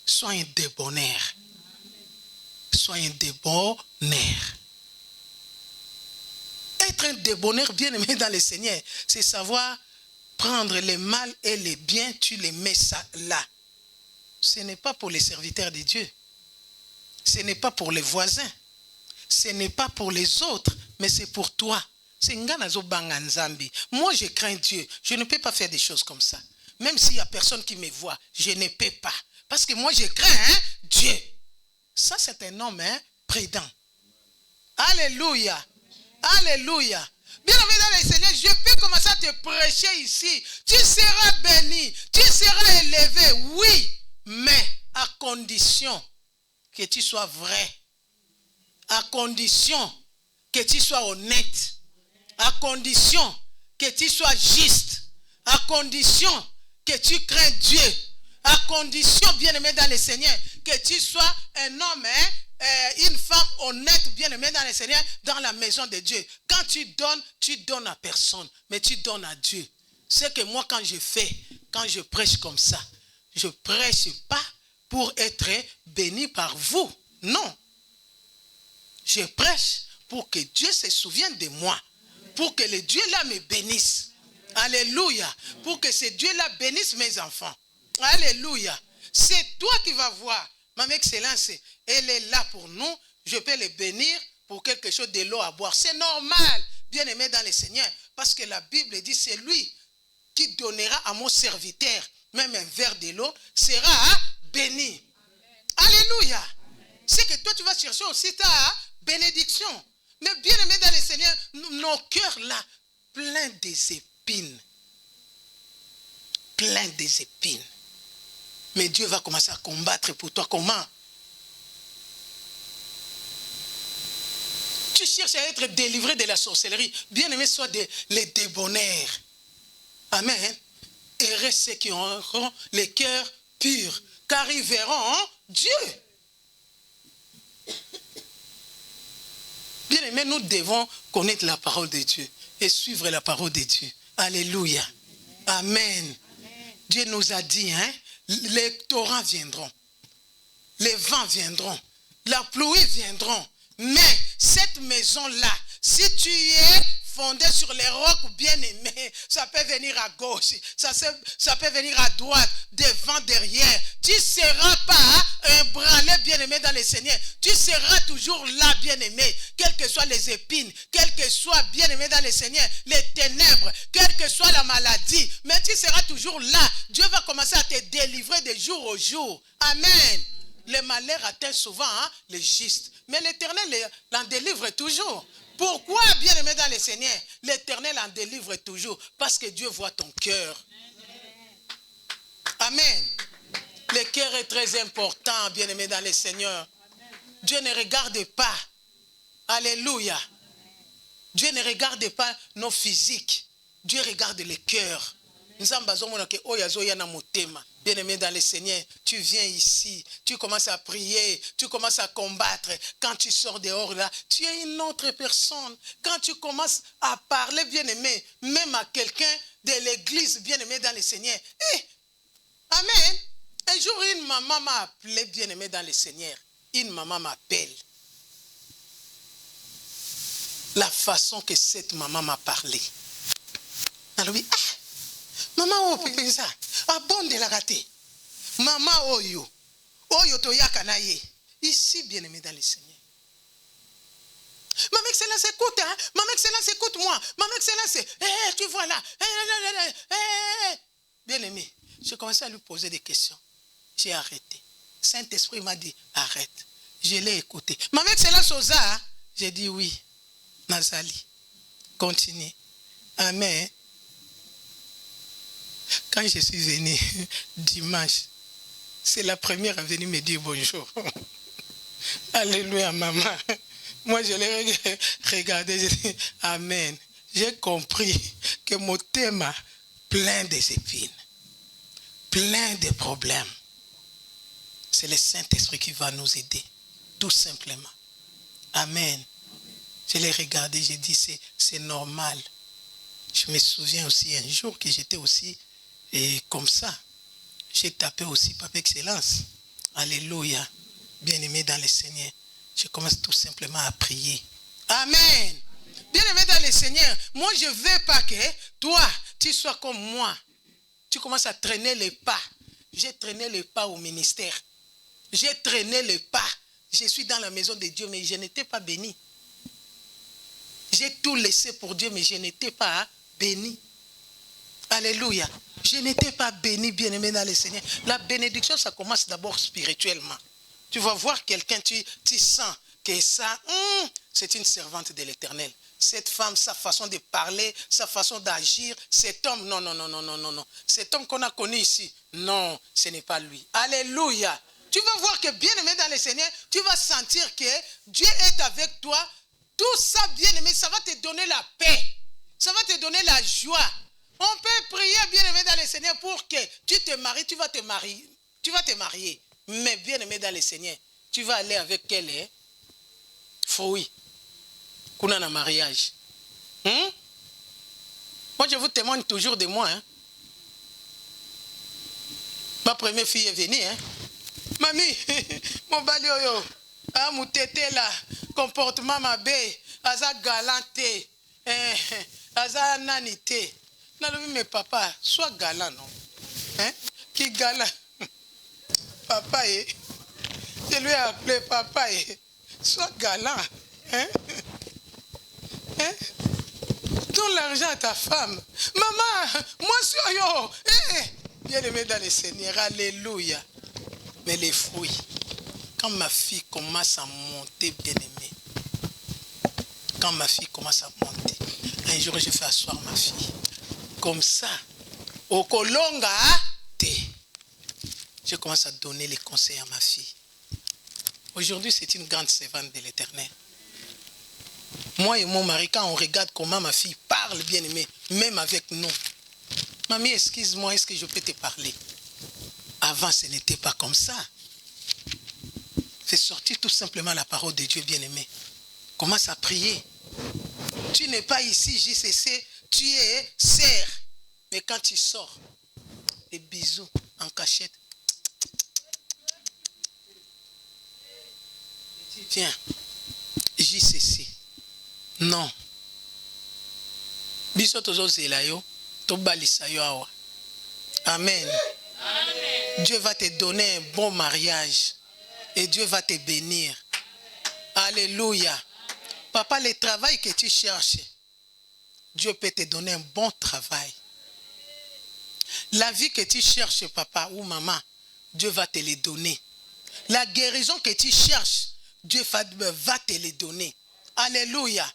sois un débonnaire. Sois un débonnaire. Être un débonnaire, bien-aimé dans le Seigneur, c'est savoir prendre les mal et les biens, tu les mets ça là. Ce n'est pas pour les serviteurs de Dieu. Ce n'est pas pour les voisins. Ce n'est pas pour les autres, mais c'est pour toi. Moi, je crains Dieu. Je ne peux pas faire des choses comme ça. Même s'il n'y a personne qui me voit, je ne peux pas. Parce que moi, je crains Dieu. Ça, c'est un homme prudent. Alléluia. Alléluia. Bien-aimé dans le Seigneur, je peux commencer à te prêcher ici. Tu seras béni. Tu seras élevé. Oui. Mais à condition que tu sois vrai. À condition que tu sois honnête. À condition que tu sois juste. À condition que tu crains Dieu. À condition, bien-aimé dans le Seigneur, que tu sois un homme, une femme honnête, bien-aimé dans le Seigneur, dans la maison de Dieu. Quand tu donnes à personne, mais tu donnes à Dieu. C'est que moi, quand je prêche comme ça, je ne prêche pas pour être béni par vous. Non. Je prêche pour que Dieu se souvienne de moi. Pour que le Dieu-là me bénisse. Alléluia. Pour que ce Dieu-là bénisse mes enfants. Alléluia. C'est toi qui vas voir. Maman Excellence, elle est là pour nous. Je peux le bénir pour quelque chose de l'eau à boire. C'est normal, bien aimé dans le Seigneur. Parce que la Bible dit, c'est lui qui donnera à mon serviteur même un verre de l'eau, sera béni. Alléluia. C'est que toi tu vas chercher aussi ta bénédiction. Mais bien aimé dans le Seigneur, nos cœurs là, pleins des épines. Pleins des épines. Mais Dieu va commencer à combattre pour toi. Comment? Tu cherches à être délivré de la sorcellerie. Bien aimé, soit les débonnaires. Amen. Heureux ceux qui auront les cœurs purs, car ils verront Dieu. Bien aimé, nous devons connaître la parole de Dieu et suivre la parole de Dieu. Alléluia. Amen. Dieu nous a dit, les torrents viendront, les vents viendront, la pluie viendront. Mais cette maison-là, si tu es fondé sur les rocs bien-aimés, ça peut venir à gauche, ça peut venir à droite, devant, derrière. Tu ne seras pas ébranlé, bien-aimé dans le Seigneur. Tu seras toujours là, bien-aimé, quelles que soient les épines, quelles que soient, bien-aimé dans le Seigneur, les ténèbres, quelle que soit la maladie. Mais tu seras toujours là. Dieu va commencer à te délivrer de jour au jour. Amen. Le malheur atteint souvent les justes. Mais l'Éternel l'en délivre toujours. Pourquoi, bien-aimé dans le Seigneur, l'Éternel en délivre toujours? Parce que Dieu voit ton cœur. Amen. Le cœur est très important, bien-aimé dans le Seigneur. Dieu ne regarde pas. Alléluia. Dieu ne regarde pas nos physiques. Dieu regarde le cœur. Bien-aimé dans le Seigneur, tu viens ici, tu commences à prier, tu commences à combattre. Quand tu sors dehors là, tu es une autre personne. Quand tu commences à parler, bien-aimé, même à quelqu'un de l'église, bien-aimé dans le Seigneur. Amen. Un jour, une maman m'a appelé, bien-aimé dans le Seigneur. Une maman m'appelle. La façon que cette maman m'a parlé. Alors oui, maman, oh, ça. Ah bon de la rater. Maman, oyo to yakanaye. Ici, bien-aimé dans le Seigneur. Maman Excellence, écoute, hein. Maman Excellence, écoute-moi. Maman Excellence, tu vois là. Bien-aimé, j'ai commencé à lui poser des questions. J'ai arrêté. Saint-Esprit m'a dit, arrête. Je l'ai écouté. Maman Excellence, Oza, j'ai dit oui. Nazali, continue. Amen. Quand je suis venu dimanche, c'est la première à venir me dire bonjour. Alléluia, maman. Moi, je l'ai regardé, j'ai dit amen. J'ai compris que mon thème a plein d'épines, plein de problèmes. C'est le Saint-Esprit qui va nous aider, tout simplement. Amen. Je l'ai regardé, j'ai dit c'est normal. Je me souviens aussi un jour que j'étais aussi comme ça. J'ai tapé aussi Papa Excellence. Alléluia. Bien-aimé dans le Seigneur. Je commence tout simplement à prier. Amen. Bien-aimé dans le Seigneur. Moi, je ne veux pas que toi, tu sois comme moi. Tu commences à traîner les pas. J'ai traîné les pas au ministère. J'ai traîné les pas. Je suis dans la maison de Dieu, mais je n'étais pas béni. J'ai tout laissé pour Dieu, mais je n'étais pas béni. Alléluia. Je n'étais pas béni, bien-aimé dans le Seigneur. La bénédiction, ça commence d'abord spirituellement. Tu vas voir quelqu'un, tu sens que ça, c'est une servante de l'Éternel. Cette femme, sa façon de parler, sa façon d'agir, cet homme, non. Cet homme qu'on a connu ici, non, ce n'est pas lui. Alléluia. Tu vas voir que, bien-aimé dans le Seigneur, tu vas sentir que Dieu est avec toi. Tout ça, bien-aimé, ça va te donner la paix. Ça va te donner la joie. On peut prier, bien-aimé dans le Seigneur, pour que tu te maries, tu vas te marier. Tu vas te marier. Mais bien aimé dans le Seigneur, tu vas aller avec quel fruit? Qu'on a un mariage. Moi, je vous témoigne toujours de moi. Ma première fille est venue. Mamie, mon balioyo, mon tété là, comportement ma bé, aza galanté, aza nanité. Non, mais papa, sois galant, non? Qui galant? Papa, je lui ai appelé papa, sois galant. Donne l'argent à ta femme. Maman, moi suis yo. Bien aimé dans le Seigneur, alléluia. Mais les fruits, quand ma fille commence à monter, bien aimé, quand ma fille commence à monter, un jour je fais asseoir ma fille. Comme ça, au Kolonga, je commence à donner les conseils à ma fille. Aujourd'hui, c'est une grande servante de l'Éternel. Moi et mon mari, quand on regarde comment ma fille parle, bien aimé, même avec nous. Mamie, excuse-moi, est-ce que je peux te parler? Avant, ce n'était pas comme ça. Fais sortir tout simplement la parole de Dieu, bien-aimé. Commence à prier. Tu n'es pas ici, JCC, tu es serre. Mais quand tu sors, des bisous en cachette. Viens, JCC. Non. Bisous tous yo, to balisa yo awa. Amen. Amen. Dieu va te donner un bon mariage et Dieu va te bénir. Alléluia. Papa, le travail que tu cherches, Dieu peut te donner un bon travail. La vie que tu cherches, papa ou maman, Dieu va te les donner. La guérison que tu cherches, Dieu va te les donner. Alléluia.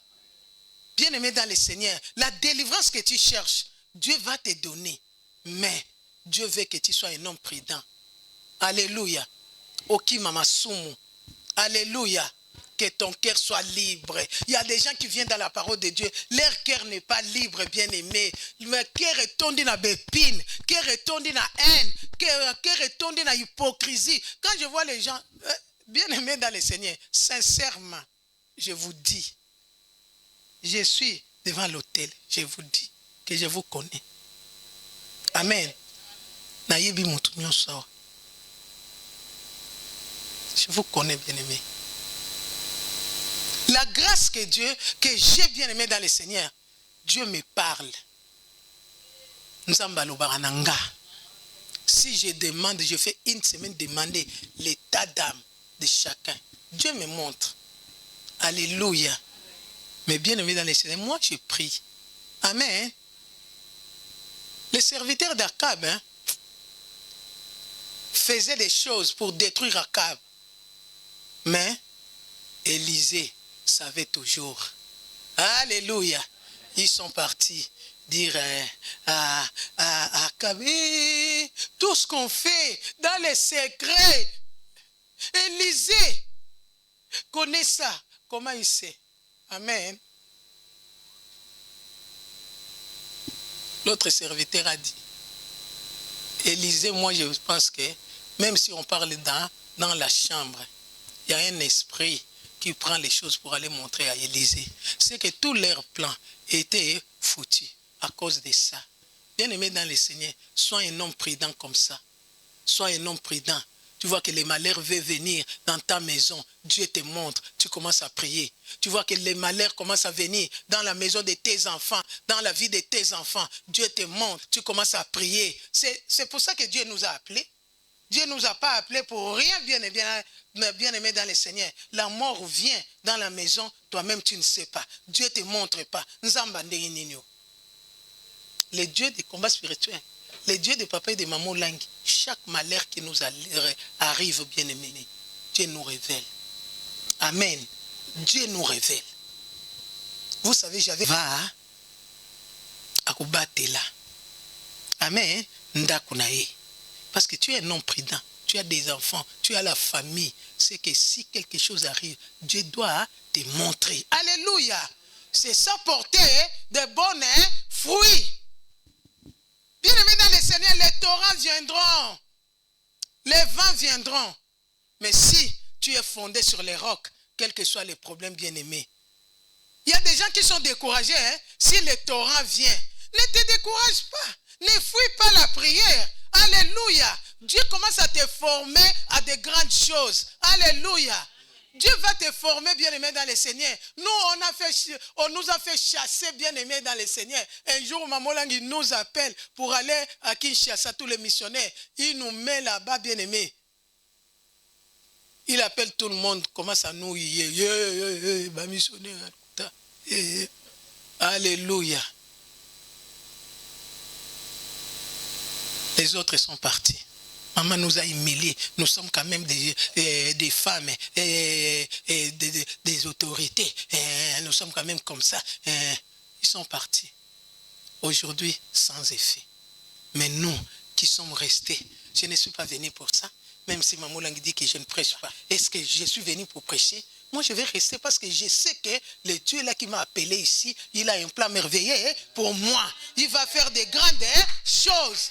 Bien-aimé dans le Seigneur, la délivrance que tu cherches, Dieu va te donner. Mais Dieu veut que tu sois un homme prudent. Alléluia. Oki mama sumu. Alléluia. Que ton cœur soit libre. Il y a des gens qui viennent dans la parole de Dieu. Leur cœur n'est pas libre, bien-aimé. Le cœur est tombé dans la bépine. Cœur est tombé dans la haine. Cœur est tombé dans l'hypocrisie. Quand je vois les gens, bien-aimés dans le Seigneur, sincèrement, je vous dis, je suis devant l'autel. Je vous dis que je vous connais. Amen. Je vous connais, bien-aimé. La grâce que j'ai bien aimé dans le Seigneur, Dieu me parle. Si je demande, je fais une semaine demander l'état d'âme de chacun. Dieu me montre. Alléluia. Mais bien aimé dans le Seigneur, moi je prie. Amen. Les serviteurs d'Akab faisaient des choses pour détruire Akab. Mais Élisée savait toujours. Alléluia. Ils sont partis dire à Akab, tout ce qu'on fait dans les secrets, Élisée connaît ça. Comment il sait? Amen. L'autre serviteur a dit, Élisée, moi je pense que même si on parle dans la chambre, il y a un esprit qui prend les choses pour aller montrer à Élisée. C'est que tous leurs plans étaient foutus à cause de ça. Bien aimé dans le Seigneur, sois un homme prudent comme ça. Sois un homme prudent. Tu vois que les malheurs veulent venir dans ta maison. Dieu te montre. Tu commences à prier. Tu vois que les malheurs commencent à venir dans la maison de tes enfants, dans la vie de tes enfants. Dieu te montre. Tu commences à prier. C'est pour ça que Dieu nous a appelés. Dieu ne nous a pas appelés pour rien, bien aimé dans le Seigneur. La mort vient dans la maison, toi-même tu ne sais pas. Dieu ne te montre pas. Les dieux des combats spirituels, les dieux de papa et de maman langue, chaque malheur qui nous arrive, bien aimé, Dieu nous révèle. Amen. Dieu nous révèle. Vous savez, j'avais va à Kubatela. Amen. Ndakunae. Parce que tu es un homme prudent, tu as des enfants, tu as la famille. C'est que si quelque chose arrive, Dieu doit te montrer. Alléluia. C'est ça porter de bons fruits. Bien aimé dans le Seigneur, les torrents viendront. Les vents viendront. Mais si tu es fondé sur les rocs, quels que soient les problèmes, bien-aimés. Il y a des gens qui sont découragés. Hein? Si le torrent vient, ne te décourage pas. Ne fuis pas la prière. Alléluia. Dieu commence à te former à de grandes choses. Alléluia. Dieu va te former, bien-aimé, dans le Seigneur. Nous, on nous a fait chasser, bien-aimé, dans le Seigneur. Un jour, Maman Langi nous appelle pour aller à Kinshasa, tous les missionnaires. Il nous met là-bas, bien-aimé. Il appelle tout le monde, commence à nous missionnaire. Alléluia. Les autres sont partis. Maman nous a humiliés. Nous sommes quand même des femmes et des autorités. Nous sommes quand même comme ça. Ils sont partis. Aujourd'hui, sans effet. Mais nous qui sommes restés, je ne suis pas venu pour ça. Même si Maman Langi dit que je ne prêche pas. Est-ce que je suis venu pour prêcher? Moi, je vais rester parce que je sais que le Dieu là qui m'a appelé ici, il a un plan merveilleux pour moi. Il va faire de grandes choses.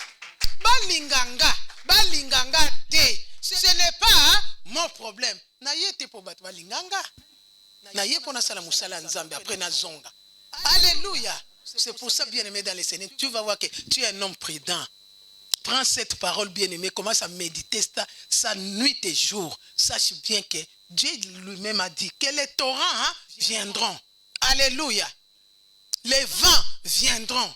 Balinganga, balinganga te. Ce n'est pas mon problème. Naye te pour battre balinganga. Naye pour na sala musala nzambe après na zonga. Alléluia. C'est pour ça, bien-aimé dans les Seigneur, tu vas voir que tu es un homme prudent. Prends cette parole, bien-aimé, commence à méditer ça nuit et jour. Sache bien que Dieu lui-même a dit que les torrents viendront. Alléluia. Les vents viendront.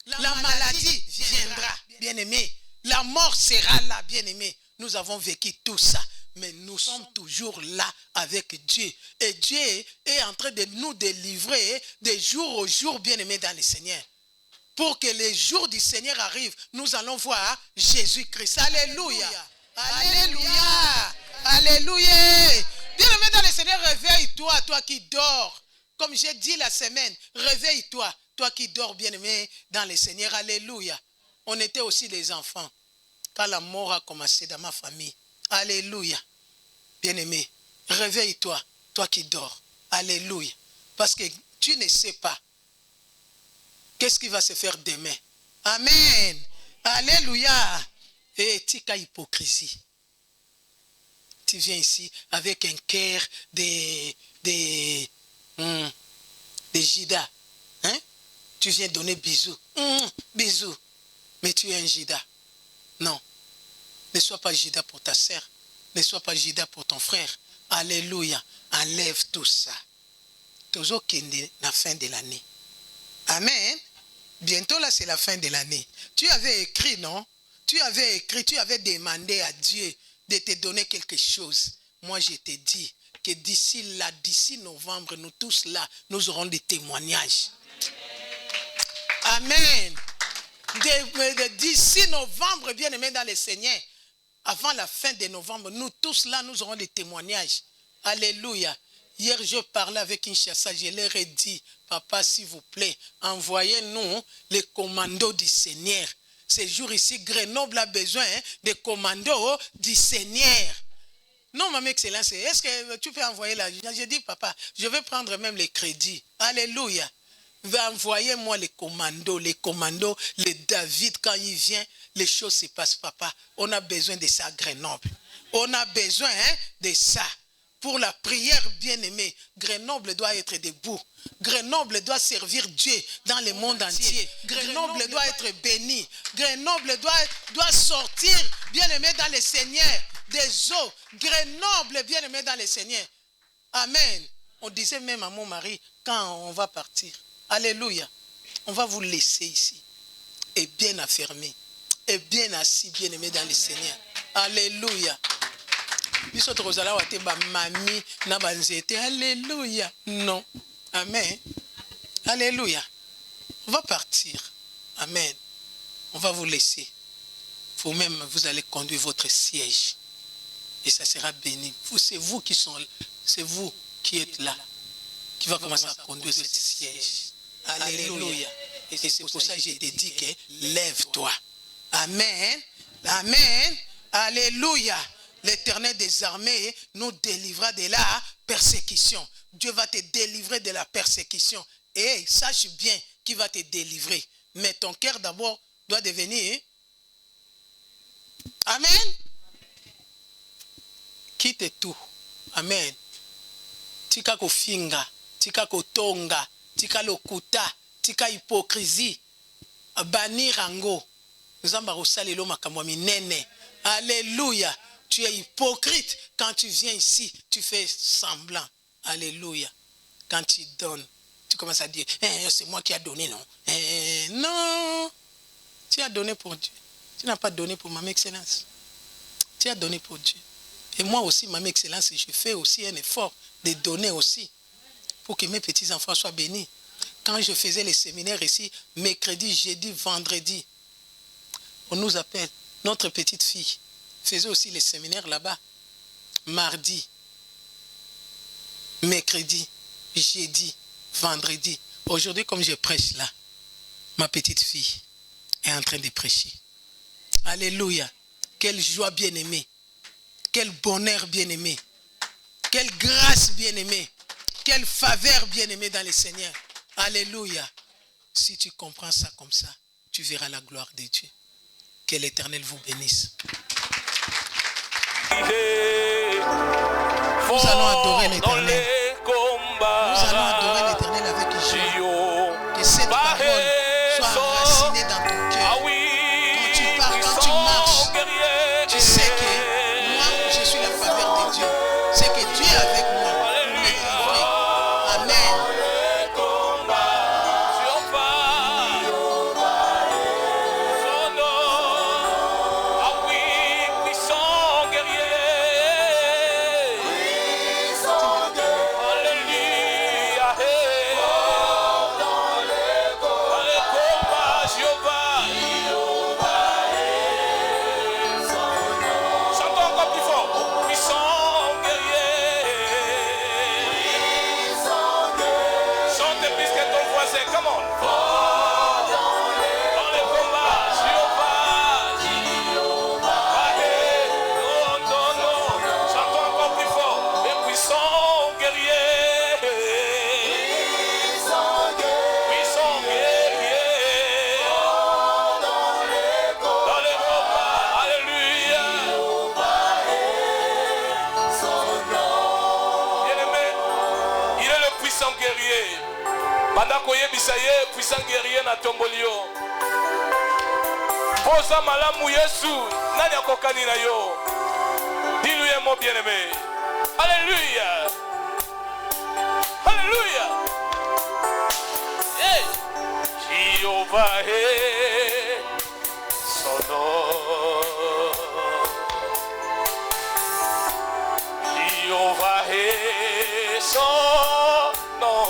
La maladie viendra, bien-aimé. La mort sera là, bien-aimé. Nous avons vécu tout ça. Mais nous sommes toujours là avec Dieu. Et Dieu est en train de nous délivrer de jour au jour, bien-aimé, dans le Seigneur. Pour que les jours du Seigneur arrivent, nous allons voir Jésus-Christ. Alléluia. Alléluia. Alléluia. Bien-aimé dans le Seigneur, réveille-toi, toi qui dors. Comme j'ai dit la semaine, réveille-toi, toi qui dors, bien-aimé dans le Seigneur. Alléluia. On était aussi des enfants quand la mort a commencé dans ma famille. Alléluia. Bien-aimé, réveille-toi, toi qui dors. Alléluia. Parce que tu ne sais pas qu'est-ce qui va se faire demain. Amen. Alléluia. Et tika hypocrisie. Tu viens ici avec un cœur de Judas. Hein? Tu viens donner bisous. Bisous. Mais tu es un Judas. Non. Ne sois pas Judas pour ta sœur. Ne sois pas Judas pour ton frère. Alléluia. Enlève tout ça. Toujours qu'il est la fin de l'année. Amen. Bientôt là, c'est la fin de l'année. Tu avais écrit, non? Tu avais écrit, tu avais demandé à Dieu de te donner quelque chose. Moi, je t'ai dit que d'ici novembre, nous tous là, nous aurons des témoignages. Amen. D'ici novembre, bien-aimé dans le Seigneur, avant la fin de novembre, nous tous là, nous aurons des témoignages. Alléluia. Hier, je parlais avec Kinshasa, je leur ai dit, papa, s'il vous plaît, envoyez-nous les commandos du Seigneur. Ces jours ici, Grenoble a besoin des commandos du Seigneur. Non, ma excellence, est-ce que tu peux envoyer l'argent? J'ai dit, papa, je vais prendre même les crédits. Alléluia. Envoyez-moi les commandos, les David, quand il vient, les choses se passent, papa. On a besoin de ça à Grenoble. On a besoin de ça. Pour la prière bien-aimée, Grenoble doit être debout. Grenoble doit servir Dieu dans le monde entier. Grenoble doit être béni. Grenoble doit sortir, bien-aimé dans le Seigneur, des eaux. Grenoble, bien-aimé dans le Seigneur. Amen. On disait même à mon mari, quand on va partir, alléluia, on va vous laisser ici. Et bien affermé. Et bien assis, bien-aimé dans le Seigneur. Alléluia. Alléluia. Non. Amen. Alléluia. On va partir. Amen. On va vous laisser. Vous-même, vous allez conduire votre siège. Et ça sera béni. C'est vous qui êtes là, qui va commencer à conduire ce siège. Alléluia. Et c'est pour ça que j'ai dit que lève-toi. Amen. Amen. Alléluia. L'Éternel des armées nous délivrera de la persécution. Dieu va te délivrer de la persécution. Et sache bien qu'il va te délivrer. Mais ton cœur d'abord doit devenir. Amen. quitte tout. Amen. Tika kofinga, tika kotonga, tika lokuta, tika hypocrisie. Bannir ango. Nzamba rosalelo makambo minene. Alléluia. Tu es hypocrite. Quand tu viens ici, tu fais semblant. Alléluia. Quand tu donnes, tu commences à dire, c'est moi qui ai donné, non? Non. Tu as donné pour Dieu. Tu n'as pas donné pour Maman Excellence. Tu as donné pour Dieu. Et moi aussi, Maman Excellence, je fais aussi un effort de donner aussi pour que mes petits-enfants soient bénis. Quand je faisais les séminaires ici, mercredi, jeudi, vendredi, on nous appelle, notre petite fille faisait aussi les séminaires là-bas. Mardi, mercredi, jeudi, vendredi. Aujourd'hui, comme je prêche là, ma petite fille est en train de prêcher. Alléluia. Quelle joie bien-aimée. Quel bonheur bien-aimé. Quelle grâce bien-aimée. Quelle faveur bien-aimée dans le Seigneur. Alléluia. Si tu comprends ça comme ça, tu verras la gloire de Dieu. Que l'Éternel vous bénisse. Nous allons adorer l'Éternel. Nous allons adorer l'Éternel avec joie. Que cette parole soit enracinée dans ton cœur. Quand tu parles, quand tu marches, tu sais que moi, je suis la faveur de Dieu. C'est que Dieu est avec moi pour me délivrer. Amen. Puissant guerrier na tombolio. Posa malamu Yesu, nani akokani na yo? Dis-lui un mot bien-aimé. Alléluia. Alléluia. Hey. Jéhovah est son nom. Jéhovah est son nom.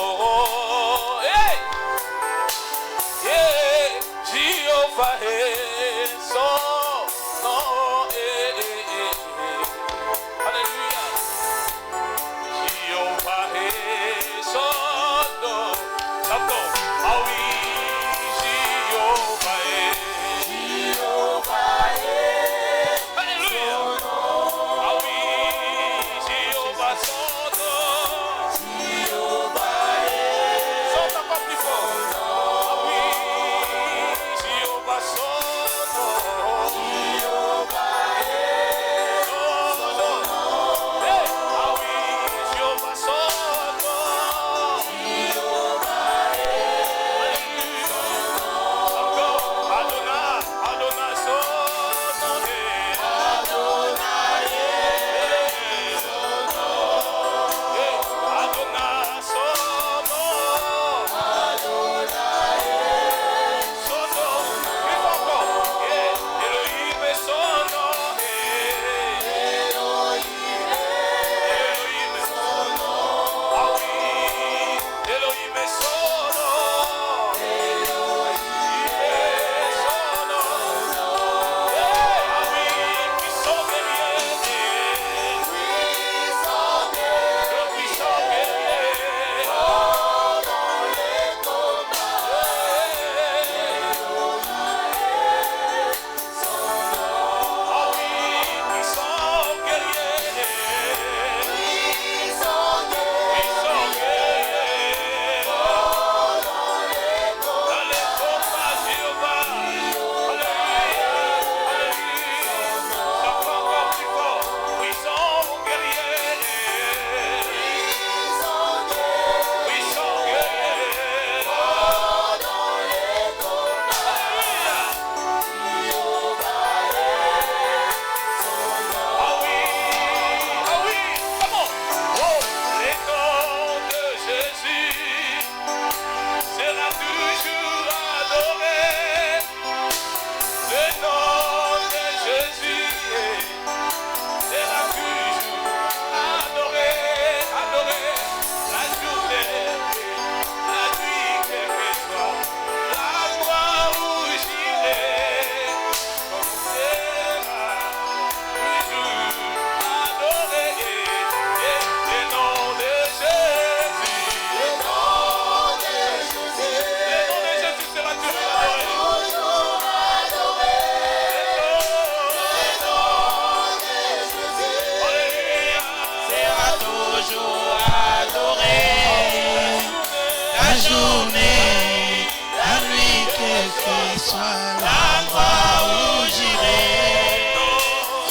la journée, la nuit, quel que soit l'endroit où j'irai,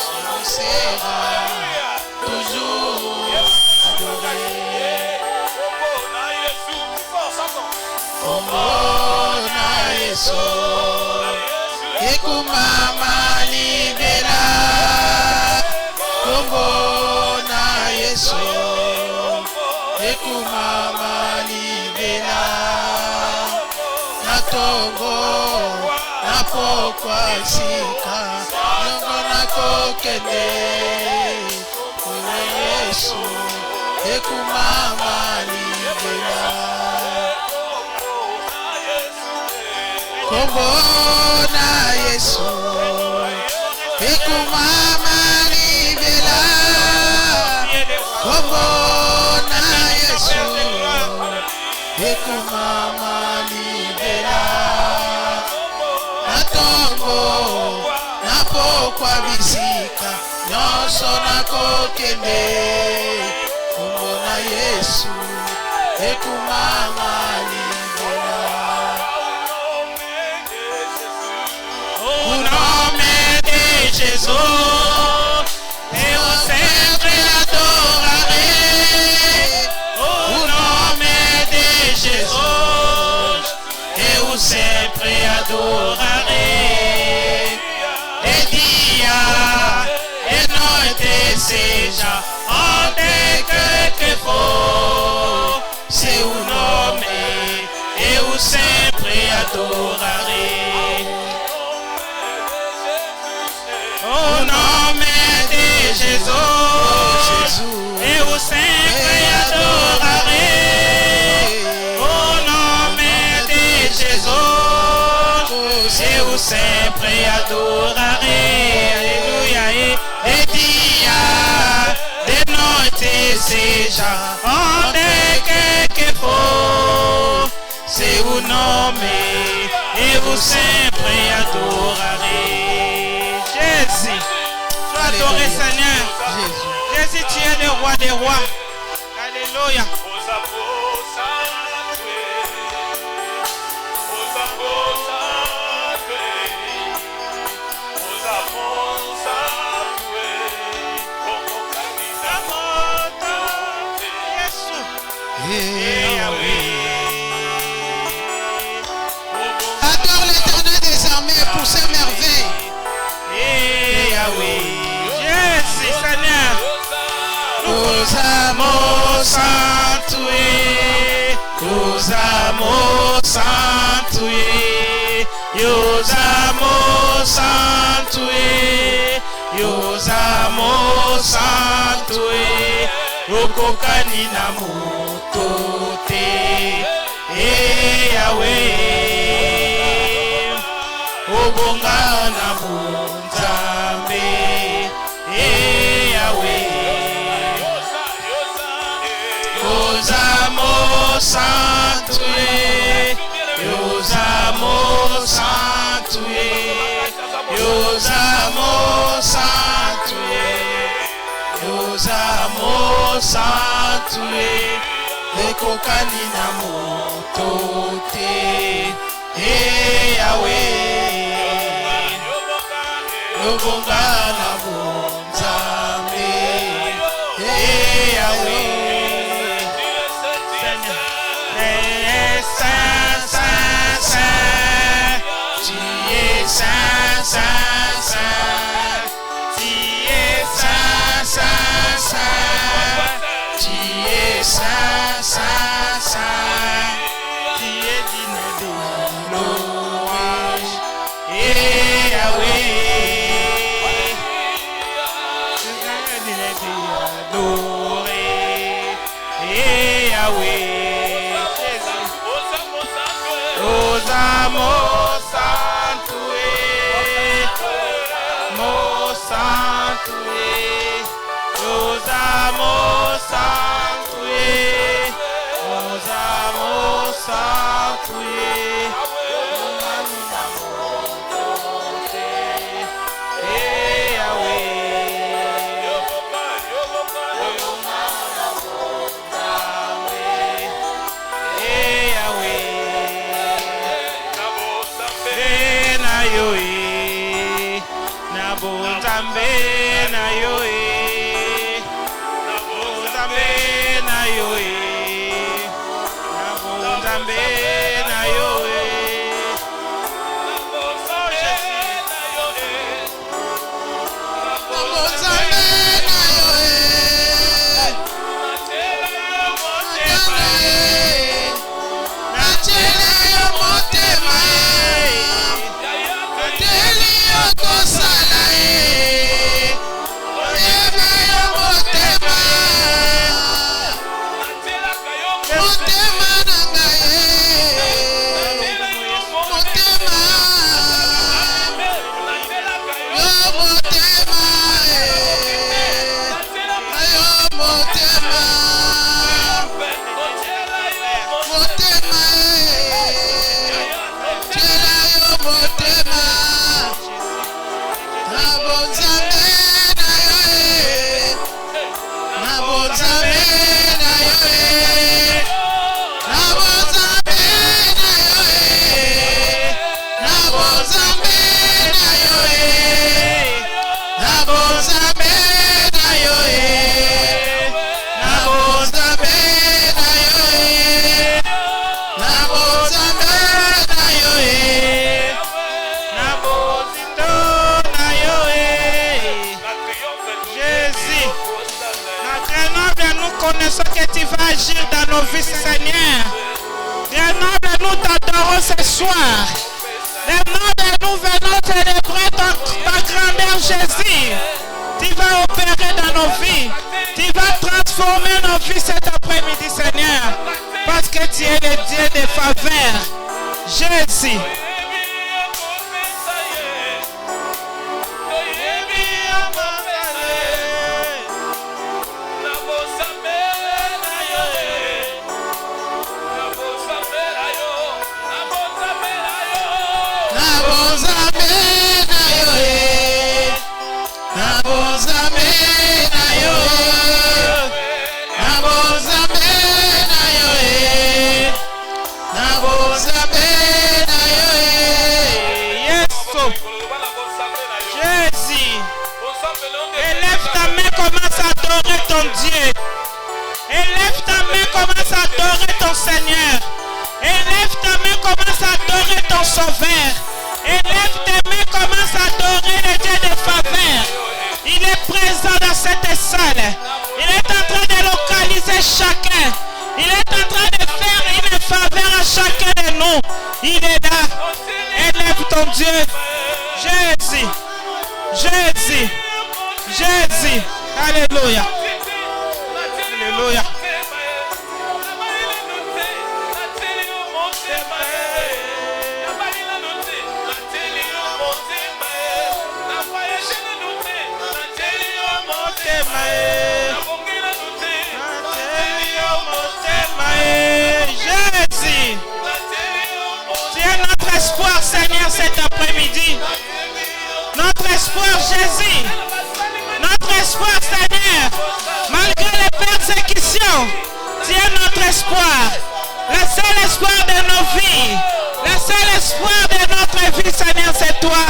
je serai toujours adoré. Kombo na Yesu, ekumama libela. Kombo na Yesu, ekumama libela. Na tongo, na pokwa sika, nongo na kokende. Kombo Yesu, ekumama libela. Kombo na Yesu, ekumama libela. Kombo na Yesu, ekumama libela. Na tongo, na pokwa bisika, nyonso na kokende. Kombo na Yesu, ekumama libela. Au nom de Jésus, et au Seigneur adoraré. Au nom de Jésus, et au Seigneur adoraré. Et dia, et noite seja, onde que for, c'est au nom et au Seigneur adoraré. Au nom de Jésus, et au Saint adoraré. Au nom de Jésus, et au Saint adoraré. Alléluia. Et dia, de noite seja, onde que for, c'est au nom et au Saint adoraré. Jésus, sois adoré Seigneur. Jésus, tu es le roi des rois. Alléluia. Adore l'Éternel des armées pour ses merveilles. Jésus Seigneur, nous amons sanctué, nous amons sanctué, nous amons sanctué, nous amons sanctué, okokani na moto te, Yahweh, obonga na bonzambe. Nous amons sanctué, nous amons sanctué, nous amons sanctué, nous amons sanctué, ekokani na moto te, Yahweh, obonga na bonzambe, Yahweh. Connaissons que tu vas agir dans nos vies, Seigneur. Bien noble, nous t'adorons ce soir. Bien noble, nous venons célébrer ta grandeur, Jésus. Tu vas opérer dans nos vies. Tu vas transformer nos vies cet après-midi, Seigneur. Parce que tu es le Dieu des faveurs. Jésus. Élève ta main, commence à adorer ton Dieu. Élève ta main, commence à adorer ton Seigneur. Élève ta main, commence à adorer ton Sauveur. Élève tes mains, commence à adorer le Dieu de faveur. Il est présent dans cette salle. Il est en train de localiser chacun. Il est en train de faire une faveur à chacun de nous. Il est là. Élève ton Dieu. Jésus. Jésus. Jésus. Alléluia. Alléluia. Jésus, tu es notre espoir, Seigneur, cet après-midi. Notre espoir, Jésus. Notre espoir, Seigneur. Malgré les persécutions, tu es notre espoir. Le seul espoir de nos vies. Le seul espoir de notre vie, Seigneur, c'est toi.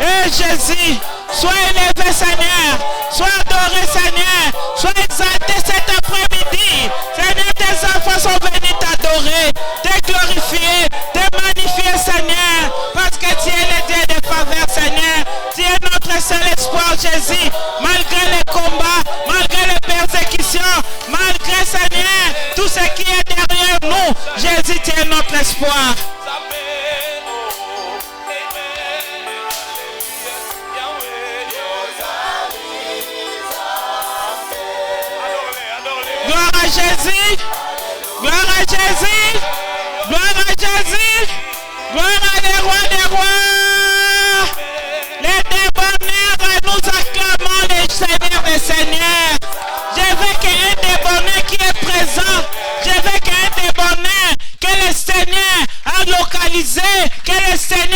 Et Jésus, sois élevé, Seigneur. Sois adoré, Seigneur. Sois exalté cet après-midi. Seigneur, tes enfants sont venus t'adorer, te glorifier, te magnifier, Seigneur. Parce que tu es le Dieu de faveur, Seigneur. Tu es notre seul espoir, Jésus. Malgré les combats, malgré les persécutions, malgré, Seigneur, tout ce qui est derrière nous, Jésus, tu es notre espoir. Gloire à Jésus, gloire à Jésus, gloire à Jésus, gloire à les rois des rois. Les débonnaires, nous acclamons les Seigneurs des Seigneurs. Je veux qu'il y ait un débonnaire qui est présent. Je veux qu'il y ait un débonnaire que le Seigneur a localisé, que le Seigneur